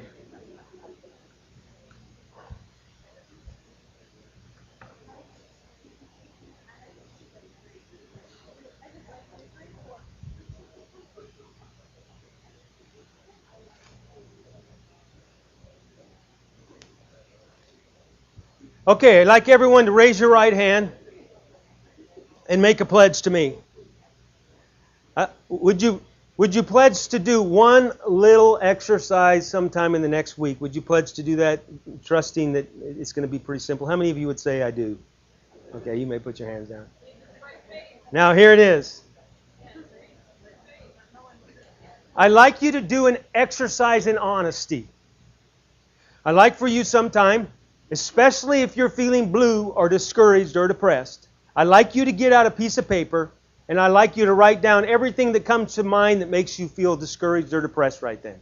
Okay, I'd like everyone to raise your right hand and make a pledge to me. Would you pledge to do one little exercise sometime in the next week? Would you pledge to do that, trusting that it's going to be pretty simple? How many of you would say I do? Okay, you may put your hands down. Now here it is. I'd like you to do an exercise in honesty. I'd like for you sometime, especially if you're feeling blue or discouraged or depressed, I'd like you to get out a piece of paper and I'd like you to write down everything that comes to mind that makes you feel discouraged or depressed right then.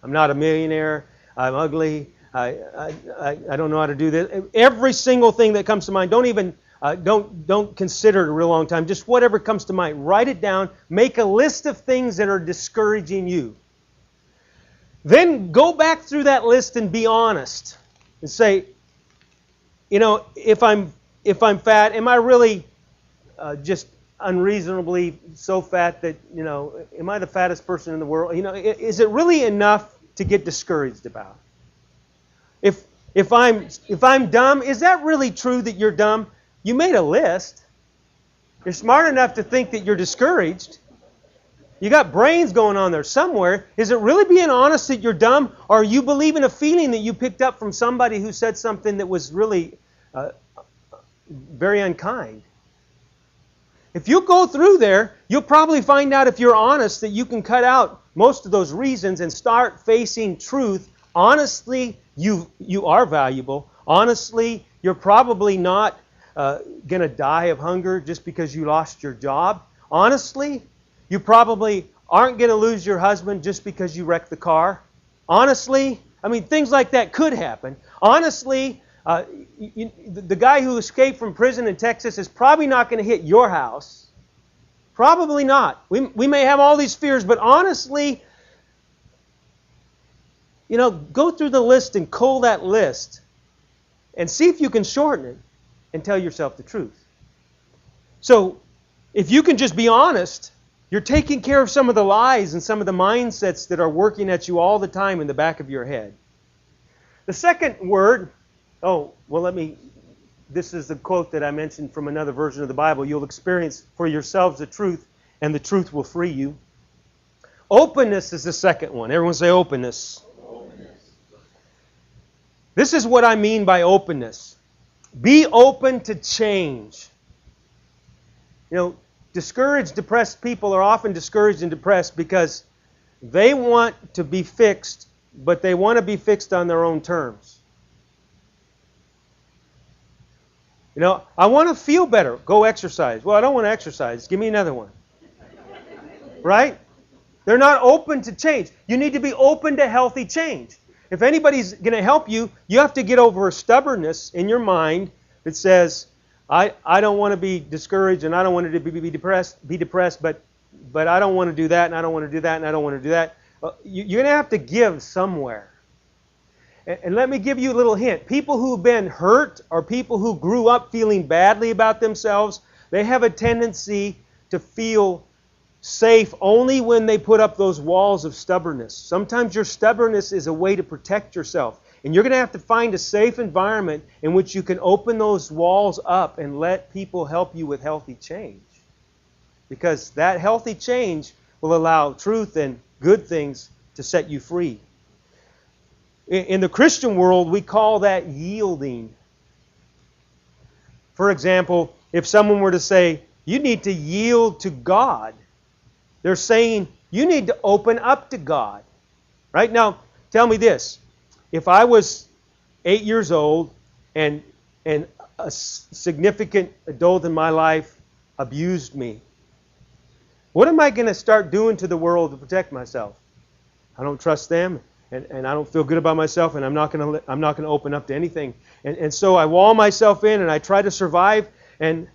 I'm not a millionaire. I'm ugly. I don't know how to do this. Every single thing that comes to mind. Don't even don't consider it a real long time. Just whatever comes to mind. Write it down. Make a list of things that are discouraging you. Then go back through that list and be honest and say, you know, if I'm fat, am I really just unreasonably so fat that, you know, am I the fattest person in the world? You know, is it really enough to get discouraged about? If I'm dumb, is that really true that you're dumb? You made a list. You're smart enough to think that you're discouraged. You got brains going on there somewhere. Is it really being honest that you're dumb, or are you believing a feeling that you picked up from somebody who said something that was really very unkind? If you go through there, you'll probably find out, if you're honest, that you can cut out most of those reasons and start facing truth. Honestly, you are valuable. Honestly, you're probably not going to die of hunger just because you lost your job. Honestly, you probably aren't going to lose your husband just because you wrecked the car. Honestly, I mean, things like that could happen. Honestly, the guy who escaped from prison in Texas is probably not going to hit your house. Probably not. We may have all these fears, but honestly, go through the list and cull that list and see if you can shorten it and tell yourself the truth. So, if you can just be honest, you're taking care of some of the lies and some of the mindsets that are working at you all the time in the back of your head. The second word, this is the quote that I mentioned from another version of the Bible. You'll experience for yourselves the truth, and the truth will free you. Openness is the second one. Everyone say openness. This is what I mean by openness. Be open to change. Discouraged, depressed people are often discouraged and depressed because they want to be fixed, but they want to be fixed on their own terms. I want to feel better. Go exercise. Well, I don't want to exercise. Give me another one. Right? They're not open to change. You need to be open to healthy change. If anybody's going to help you, you have to get over a stubbornness in your mind that says, I don't want to be discouraged and I don't want to be depressed, but I don't want to do that and I don't want to do that and I don't want to do that. You're going to have to give somewhere. And let me give you a little hint. People who've been hurt or people who grew up feeling badly about themselves, they have a tendency to feel safe only when they put up those walls of stubbornness. Sometimes your stubbornness is a way to protect yourself. And you're going to have to find a safe environment in which you can open those walls up and let people help you with healthy change. Because that healthy change will allow truth and good things to set you free. In the Christian world, we call that yielding. For example, if someone were to say, you need to yield to God, they're saying, you need to open up to God. Right? Now, tell me this. If I was 8 years old and a significant adult in my life abused me, what am I going to start doing to the world to protect myself? I don't trust them, and I don't feel good about myself, and I'm not going to open up to anything. And so I wall myself in, and I try to survive, and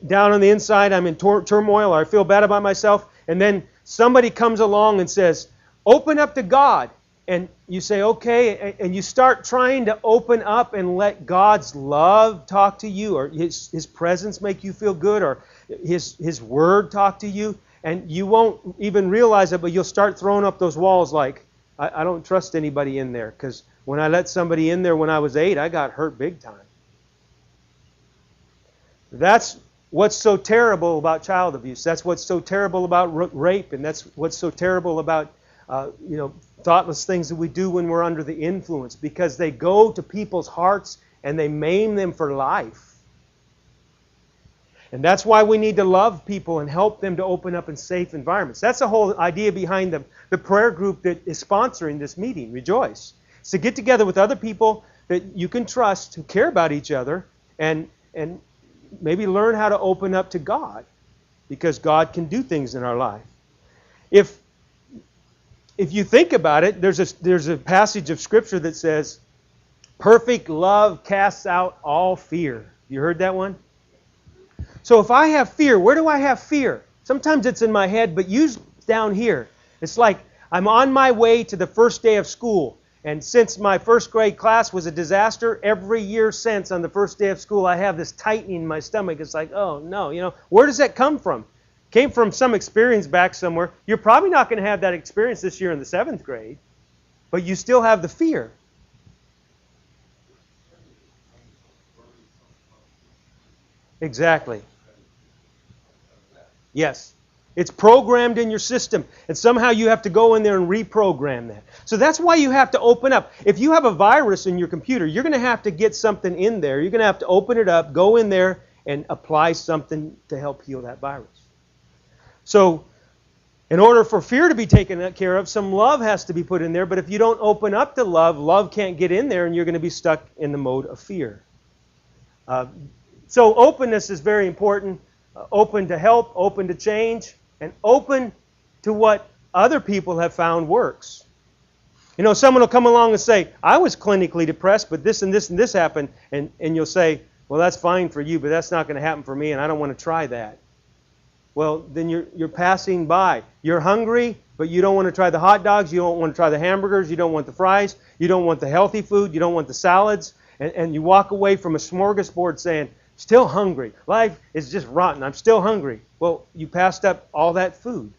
down on the inside I'm in turmoil, or I feel bad about myself, and then somebody comes along and says, open up to God. And you say, okay, and you start trying to open up and let God's love talk to you, or His presence make you feel good, or His Word talk to you, and you won't even realize it, but you'll start throwing up those walls like, I don't trust anybody in there, because when I let somebody in there when I was 8, I got hurt big time. That's what's so terrible about child abuse. That's what's so terrible about rape, and that's what's so terrible about thoughtless things that we do when we're under the influence, because they go to people's hearts and they maim them for life. And that's why we need to love people and help them to open up in safe environments. That's the whole idea behind the prayer group that is sponsoring this meeting, Rejoice. It's to get together with other people that you can trust, who care about each other, and maybe learn how to open up to God, because God can do things in our life. If you think about it, there's a passage of Scripture that says, perfect love casts out all fear. You heard that one? So if I have fear, where do I have fear? Sometimes it's in my head, but usually it's down here. It's like I'm on my way to the first day of school. And since my first grade class was a disaster, every year since on the first day of school, I have this tightening in my stomach. It's like, oh no, where does that come from? Came from some experience back somewhere. You're probably not going to have that experience this year in the 7th grade, but you still have the fear. Exactly. Yes. It's programmed in your system, and somehow you have to go in there and reprogram that. So that's why you have to open up. If you have a virus in your computer, you're going to have to get something in there. You're going to have to open it up, go in there, and apply something to help heal that virus. So, in order for fear to be taken care of, some love has to be put in there. But if you don't open up to love, love can't get in there, and you're going to be stuck in the mode of fear. So openness is very important. Open to help, open to change, and open to what other people have found works. You know, someone will come along and say, I was clinically depressed, but this and this and this happened. And you'll say, well, that's fine for you, but that's not going to happen for me, and I don't want to try that. Well, then you're passing by. You're hungry, but you don't want to try the hot dogs. You don't want to try the hamburgers. You don't want the fries. You don't want the healthy food. You don't want the salads. And you walk away from a smorgasbord saying, still hungry. Life is just rotten. I'm still hungry. Well, you passed up all that food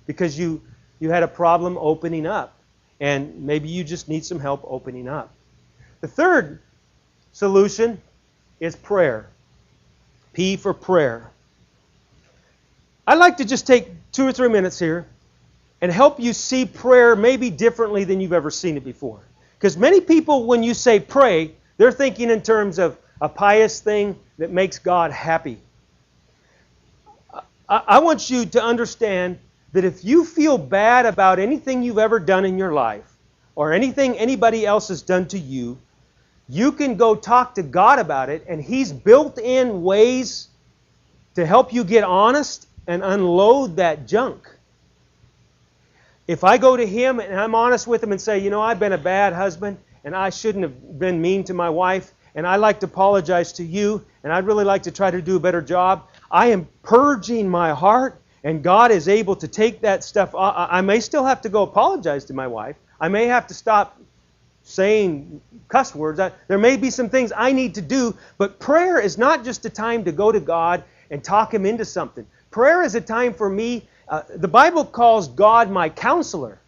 because you had a problem opening up. And maybe you just need some help opening up. The third solution is prayer. P for prayer. I'd like to just take 2 or 3 minutes here and help you see prayer maybe differently than you've ever seen it before. Because many people, when you say pray, they're thinking in terms of a pious thing that makes God happy. I want you to understand that if you feel bad about anything you've ever done in your life or anything anybody else has done to you, you can go talk to God about it, and He's built in ways to help you get honest and unload that junk. If I go to Him and I'm honest with Him and say, you know, I've been a bad husband and I shouldn't have been mean to my wife, and I'd like to apologize to you, and I'd really like to try to do a better job, I am purging my heart. And God is able to take that stuff. I may still have to go apologize to my wife. I may have to stop saying cuss words. There may be some things I need to do. But prayer is not just a time to go to God and talk Him into something. Prayer is a time for me. The Bible calls God my counselor,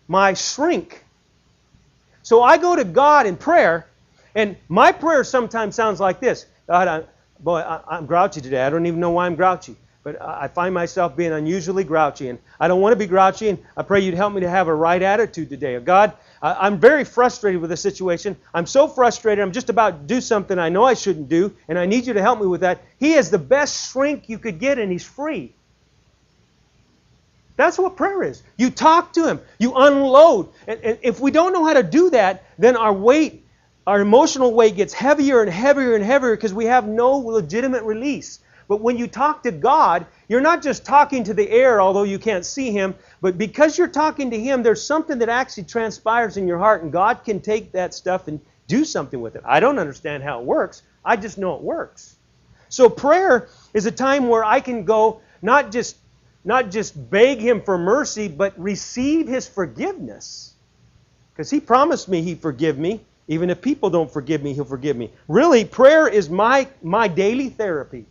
my shrink. So I go to God in prayer, and my prayer sometimes sounds like this. God, I'm grouchy today. I don't even know why I'm grouchy. But I find myself being unusually grouchy, and I don't want to be grouchy, and I pray You'd help me to have a right attitude today. God, I'm very frustrated with the situation. I'm so frustrated, I'm just about to do something I know I shouldn't do, and I need You to help me with that. He is the best shrink you could get, and He's free. That's what prayer is. You talk to Him. You unload. And if we don't know how to do that, then our emotional weight gets heavier and heavier and heavier because we have no legitimate release. But when you talk to God, you're not just talking to the air, although you can't see Him, but because you're talking to Him, there's something that actually transpires in your heart, and God can take that stuff and do something with it. I don't understand how it works. I just know it works. So prayer is a time where I can go not just beg Him for mercy, but receive His forgiveness. Because He promised me He'd forgive me. Even if people don't forgive me, He'll forgive me. Really, prayer is my daily therapy.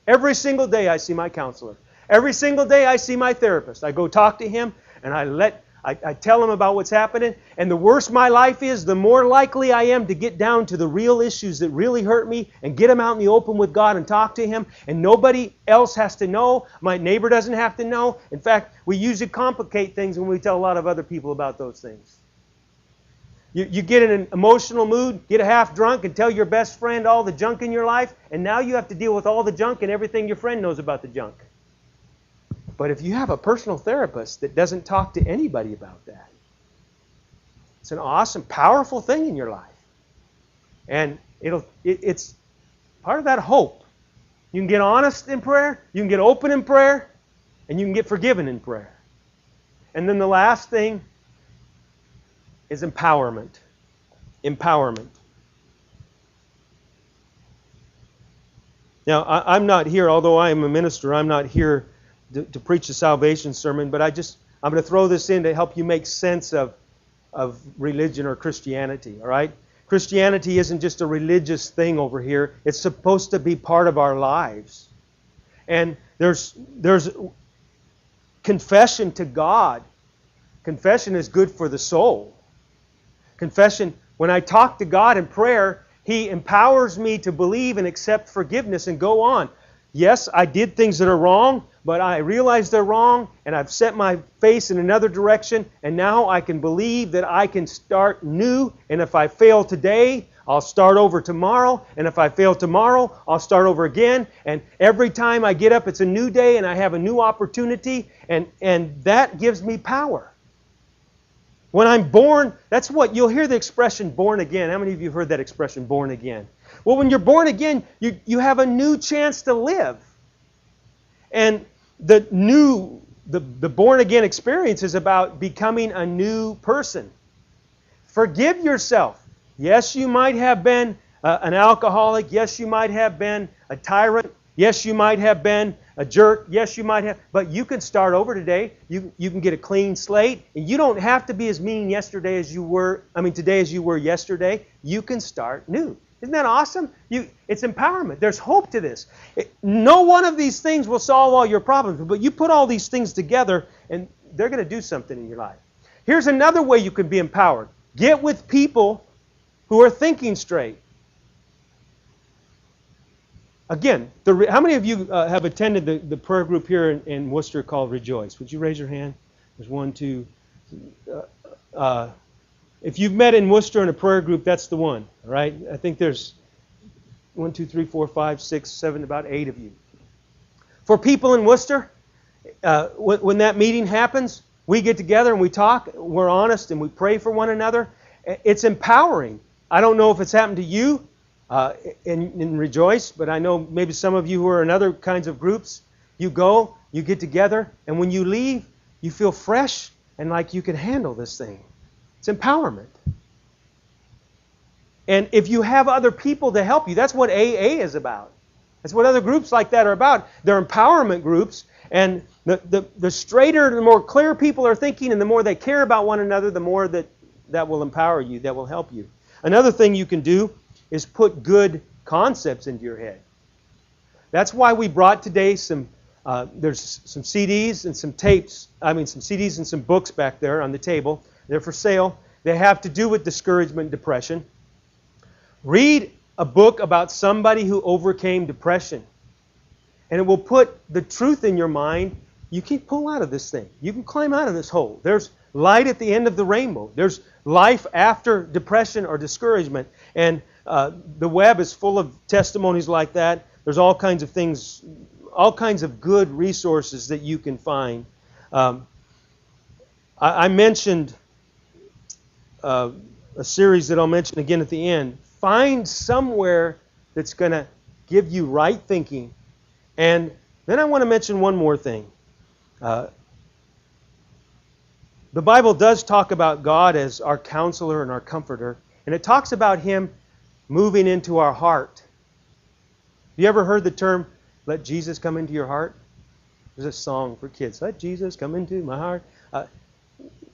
Every single day I see my counselor. Every single day I see my therapist. I go talk to him, and I tell him about what's happening. And the worse my life is, the more likely I am to get down to the real issues that really hurt me and get them out in the open with God and talk to Him. And nobody else has to know. My neighbor doesn't have to know. In fact, we usually complicate things when we tell a lot of other people about those things. You get in an emotional mood, get half drunk, and tell your best friend all the junk in your life, and now you have to deal with all the junk and everything your friend knows about the junk. But if you have a personal therapist that doesn't talk to anybody about that, it's an awesome, powerful thing in your life. And it's part of that hope. You can get honest in prayer, you can get open in prayer, and you can get forgiven in prayer. And then the last thing is empowerment. Empowerment. Now, I'm not here, although I am a minister, I'm not here to preach a salvation sermon, but I'm going to throw this in to help you make sense of religion or Christianity, all right? Christianity isn't just a religious thing over here. It's supposed to be part of our lives. And there's confession to God. Confession is good for the soul. Confession, when I talk to God in prayer, He empowers me to believe and accept forgiveness and go on. Yes, I did things that are wrong, but I realize they're wrong, and I've set my face in another direction, and now I can believe that I can start new, and if I fail today, I'll start over tomorrow, and if I fail tomorrow, I'll start over again, and every time I get up, it's a new day, and I have a new opportunity, and that gives me power. When I'm born, that's what, you'll hear the expression born again. How many of you have heard that expression, born again? Well, when you're born again, you have a new chance to live. And the born again experience is about becoming a new person. Forgive yourself. Yes, you might have been an alcoholic. Yes, you might have been a tyrant. Yes, you might have been a jerk. Yes, you might have. But you can start over today. You can get a clean slate. And you don't have to be as mean today as you were yesterday. You can start new. Isn't that awesome? It's empowerment. There's hope to this. No one of these things will solve all your problems, but you put all these things together and they're going to do something in your life. Here's another way you can be empowered. Get with people who are thinking straight. Again, how many of you have attended the prayer group here in Worcester called Rejoice? Would you raise your hand? There's one, two. If you've met in Worcester in a prayer group, that's the one. All right? I think there's 1, 2, 3, 4, 5, 6, 7, about 8 of you. For people in Worcester, when that meeting happens, we get together and we talk. We're honest and we pray for one another. It's empowering. I don't know if it's happened to you in Rejoice, but I know maybe some of you who are in other kinds of groups. You go, you get together, and when you leave, you feel fresh and like you can handle this thing. It's empowerment. And if you have other people to help you, that's what AA is about. That's what other groups like that are about. They're empowerment groups. And the straighter, the more clear people are thinking, and the more they care about one another, the more that will empower you, that will help you. Another thing you can do is put good concepts into your head. That's why we brought today there's some CDs and some tapes. Some CDs and some books back there on the table. They're for sale. They have to do with discouragement and depression. Read a book about somebody who overcame depression. And it will put the truth in your mind. You can pull out of this thing. You can climb out of this hole. There's light at the end of the rainbow. There's life after depression or discouragement. And the web is full of testimonies like that. There's all kinds of things, all kinds of good resources that you can find. I mentioned a series that I'll mention again at the end. Find somewhere that's going to give you right thinking. And then I want to mention one more thing. The Bible does talk about God as our counselor and our comforter. And it talks about Him moving into our heart. You ever heard the term, let Jesus come into your heart? There's a song for kids. Let Jesus come into my heart.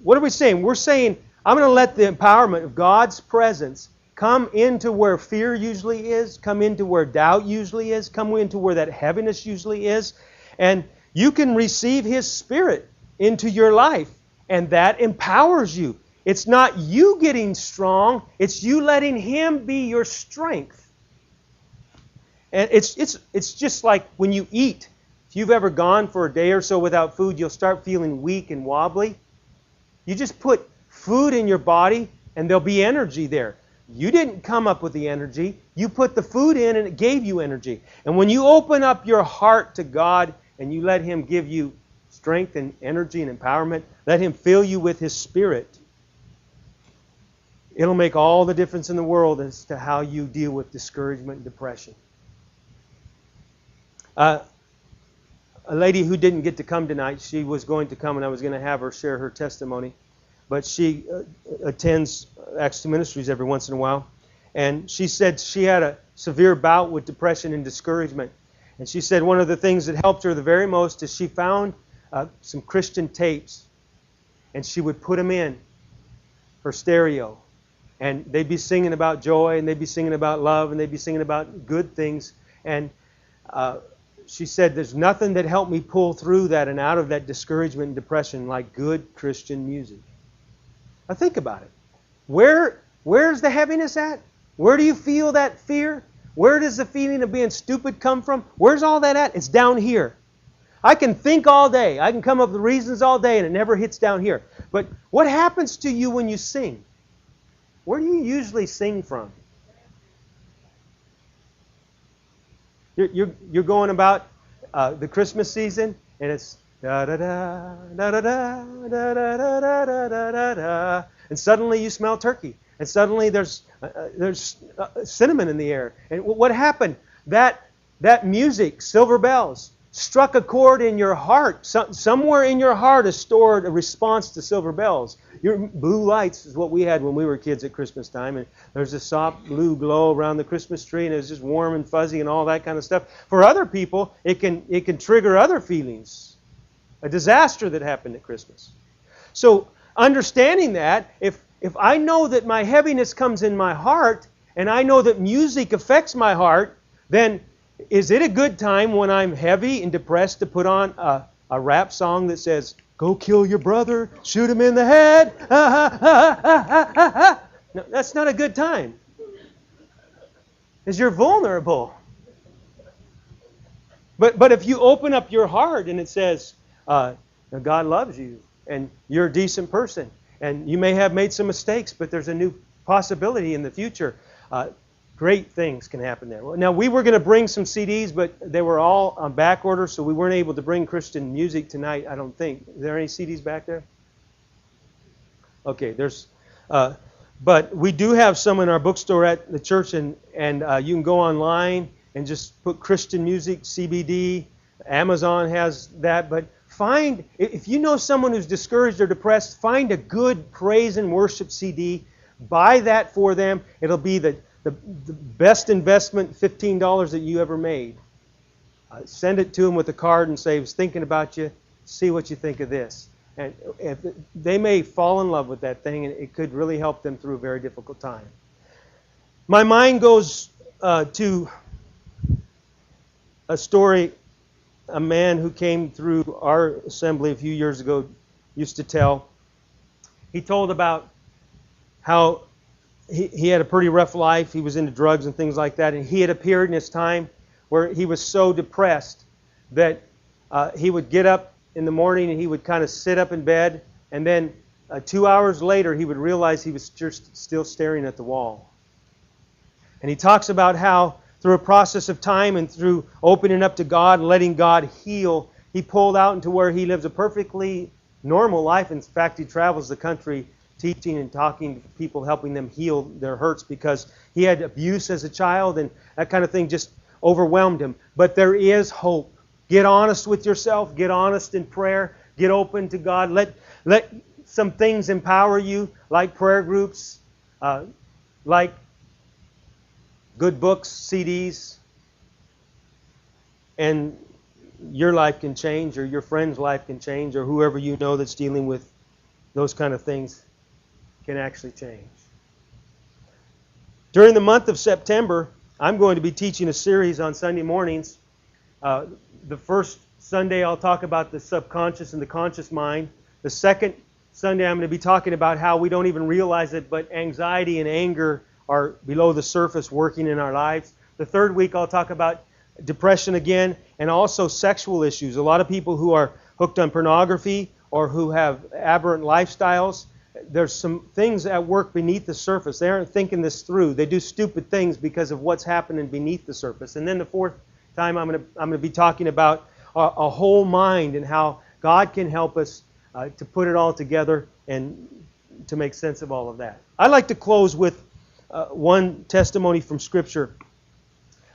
What are we saying? We're saying, I'm going to let the empowerment of God's presence come into where fear usually is, come into where doubt usually is, come into where that heaviness usually is. And you can receive His Spirit into your life. And that empowers you. It's not you getting strong. It's you letting Him be your strength. And it's just like when you eat. If you've ever gone for a day or so without food, you'll start feeling weak and wobbly. You just put food in your body and there'll be energy there. You didn't come up with the energy. You put the food in and it gave you energy. And when you open up your heart to God and you let Him give you strength and energy and empowerment, let Him fill you with His Spirit, it'll make all the difference in the world as to how you deal with discouragement and depression. A lady who didn't get to come tonight, she was going to come and I was going to have her share her testimony. But she attends II Ministries every once in a while. And she said she had a severe bout with depression and discouragement. And she said one of the things that helped her the very most is she found some Christian tapes. And she would put them in her stereo. And they'd be singing about joy, and they'd be singing about love, and they'd be singing about good things. And she said, there's nothing that helped me pull through that and out of that discouragement and depression like good Christian music. Now think about it. Where's the heaviness at? Where do you feel that fear? Where does the feeling of being stupid come from? Where's all that at? It's down here. I can think all day. I can come up with reasons all day, and it never hits down here. But what happens to you when you sing? Where do you usually sing from? You're going about the Christmas season, and it's da da da da da da da da da da da da, and suddenly you smell turkey. And suddenly there's cinnamon in the air. And what happened? That music, Silver Bells, struck a chord in your heart. Somewhere in your heart is stored a response to Silver Bells. Your blue lights is what we had when we were kids at Christmas time. And there's a soft blue glow around the Christmas tree, and it's just warm and fuzzy and all that kind of stuff. For other people, it can trigger other feelings. A disaster that happened at Christmas. So understanding that, if I know that my heaviness comes in my heart, and I know that music affects my heart, then is it a good time when I'm heavy and depressed to put on a rap song that says, "Go kill your brother, shoot him in the head"? No, that's not a good time. Because you're vulnerable. But if you open up your heart and it says, God loves you, and you're a decent person, and you may have made some mistakes, but there's a new possibility in the future. Great things can happen there. Now, we were going to bring some CDs, but they were all on back order, so we weren't able to bring Christian music tonight, I don't think. Is there any CDs back there? Okay, but we do have some in our bookstore at the church, and you can go online and just put Christian music, CBD. Amazon has that, but if you know someone who's discouraged or depressed, find a good praise and worship CD. Buy that for them. It'll be the best investment, $15 that you ever made. Send it to them with a card and say, "I was thinking about you. See what you think of this." And they may fall in love with that thing, and it could really help them through a very difficult time. My mind goes to a story a man who came through our assembly a few years ago used to tell. He told about how he had a pretty rough life. He was into drugs and things like that, and he had a period in his time where he was so depressed that he would get up in the morning and he would kind of sit up in bed, and then 2 hours later he would realize he was just still staring at the wall. And he talks about how through a process of time and through opening up to God and letting God heal, he pulled out into where he lives a perfectly normal life. In fact, he travels the country teaching and talking to people, helping them heal their hurts, because he had abuse as a child and that kind of thing just overwhelmed him. But there is hope. Get honest with yourself. Get honest in prayer. Get open to God. Let some things empower you, like prayer groups, like good books, CDs, and your life can change, or your friend's life can change, or whoever you know that's dealing with those kind of things can actually change. During the month of September, I'm going to be teaching a series on Sunday mornings. The first Sunday I'll talk about the subconscious and the conscious mind. The second Sunday I'm going to be talking about how we don't even realize it, but anxiety and anger are below the surface working in our lives. The third week I'll talk about depression again, and also sexual issues. A lot of people who are hooked on pornography or who have aberrant lifestyles, there's some things at work beneath the surface. They aren't thinking this through. They do stupid things because of what's happening beneath the surface. And then the fourth time I'm going to be talking about a whole mind and how God can help us to put it all together and to make sense of all of that. I'd like to close with one testimony from Scripture.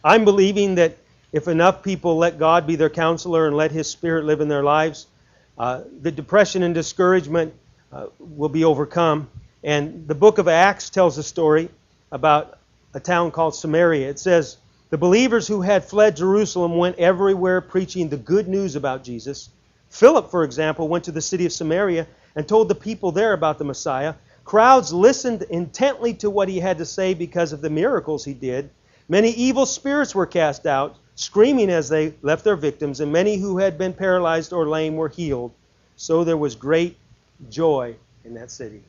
I'm believing that if enough people let God be their counselor and let His Spirit live in their lives, the depression and discouragement will be overcome. And the book of Acts tells a story about a town called Samaria. It says, "The believers who had fled Jerusalem went everywhere preaching the good news about Jesus. Philip, for example, went to the city of Samaria and told the people there about the Messiah. Crowds listened intently to what he had to say because of the miracles he did. Many evil spirits were cast out, screaming as they left their victims, and many who had been paralyzed or lame were healed. So there was great joy in that city."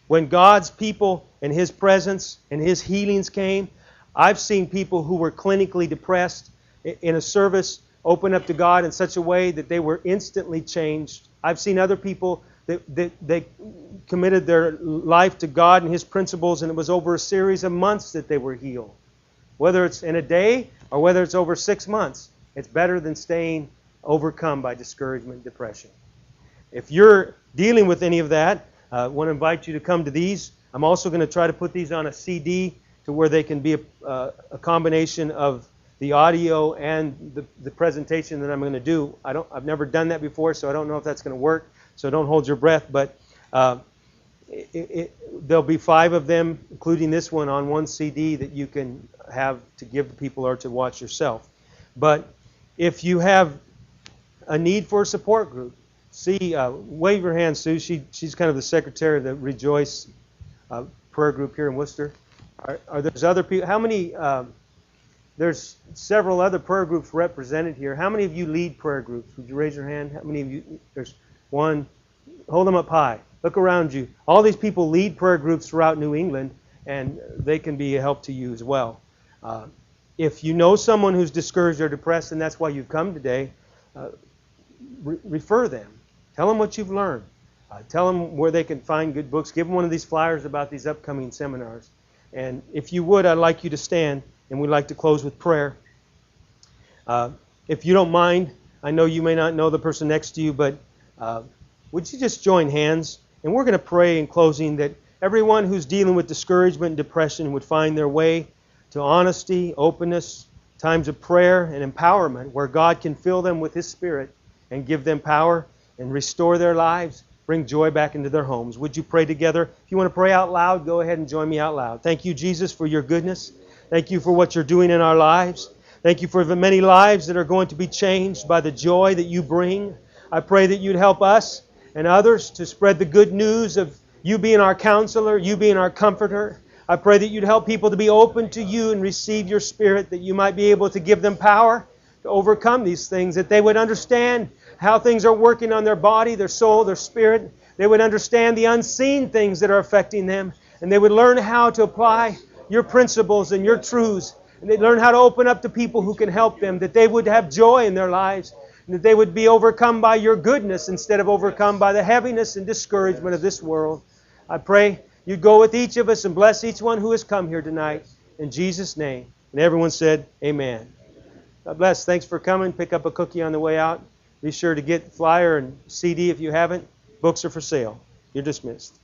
When God's people and His presence and His healings came, I've seen people who were clinically depressed in a service open up to God in such a way that they were instantly changed. I've seen other people that they committed their life to God and His principles, and it was over a series of months that they were healed. Whether it's in a day or whether it's over 6 months, it's better than staying overcome by discouragement and depression. If you're dealing with any of that, I want to invite you to come to these. I'm also going to try to put these on a CD to where they can be a combination of the audio and the presentation that I'm going to do. I've never done that before, so I don't know if that's going to work. So don't hold your breath. But there'll be 5 of them, including this one, on one CD that you can have to give to people or to watch yourself. But if you have a need for a support group, wave your hand, Sue. She's kind of the secretary of the Rejoice prayer group here in Worcester. Are there other people? How many? There's several other prayer groups represented here. How many of you lead prayer groups? Would you raise your hand? How many of you? There's one. Hold them up high. Look around you. All these people lead prayer groups throughout New England, and they can be a help to you as well. If you know someone who's discouraged or depressed, and that's why you've come today, refer them. Tell them what you've learned. Tell them where they can find good books. Give them one of these flyers about these upcoming seminars. And if you would, I'd like you to stand, and we'd like to close with prayer. If you don't mind, I know you may not know the person next to you, but would you just join hands? And we're going to pray in closing that everyone who's dealing with discouragement and depression would find their way to honesty, openness, times of prayer and empowerment where God can fill them with His Spirit and give them power and restore their lives, bring joy back into their homes. Would you pray together? If you want to pray out loud, go ahead and join me out loud. Thank you, Jesus, for your goodness. Thank you for what you're doing in our lives. Thank you for the many lives that are going to be changed by the joy that you bring. I pray that you'd help us and others to spread the good news of you being our counselor, you being our comforter. I pray that you'd help people to be open to you and receive your Spirit, that you might be able to give them power to overcome these things, that they would understand how things are working on their body, their soul, their spirit. They would understand the unseen things that are affecting them, and they would learn how to apply your principles and your truths, and they'd learn how to open up to people who can help them, that they would have joy in their lives, and that they would be overcome by your goodness instead of overcome by the heaviness and discouragement of this world. I pray you'd go with each of us and bless each one who has come here tonight. In Jesus' name. And everyone said, amen. God bless. Thanks for coming. Pick up a cookie on the way out. Be sure to get the flyer and CD if you haven't. Books are for sale. You're dismissed.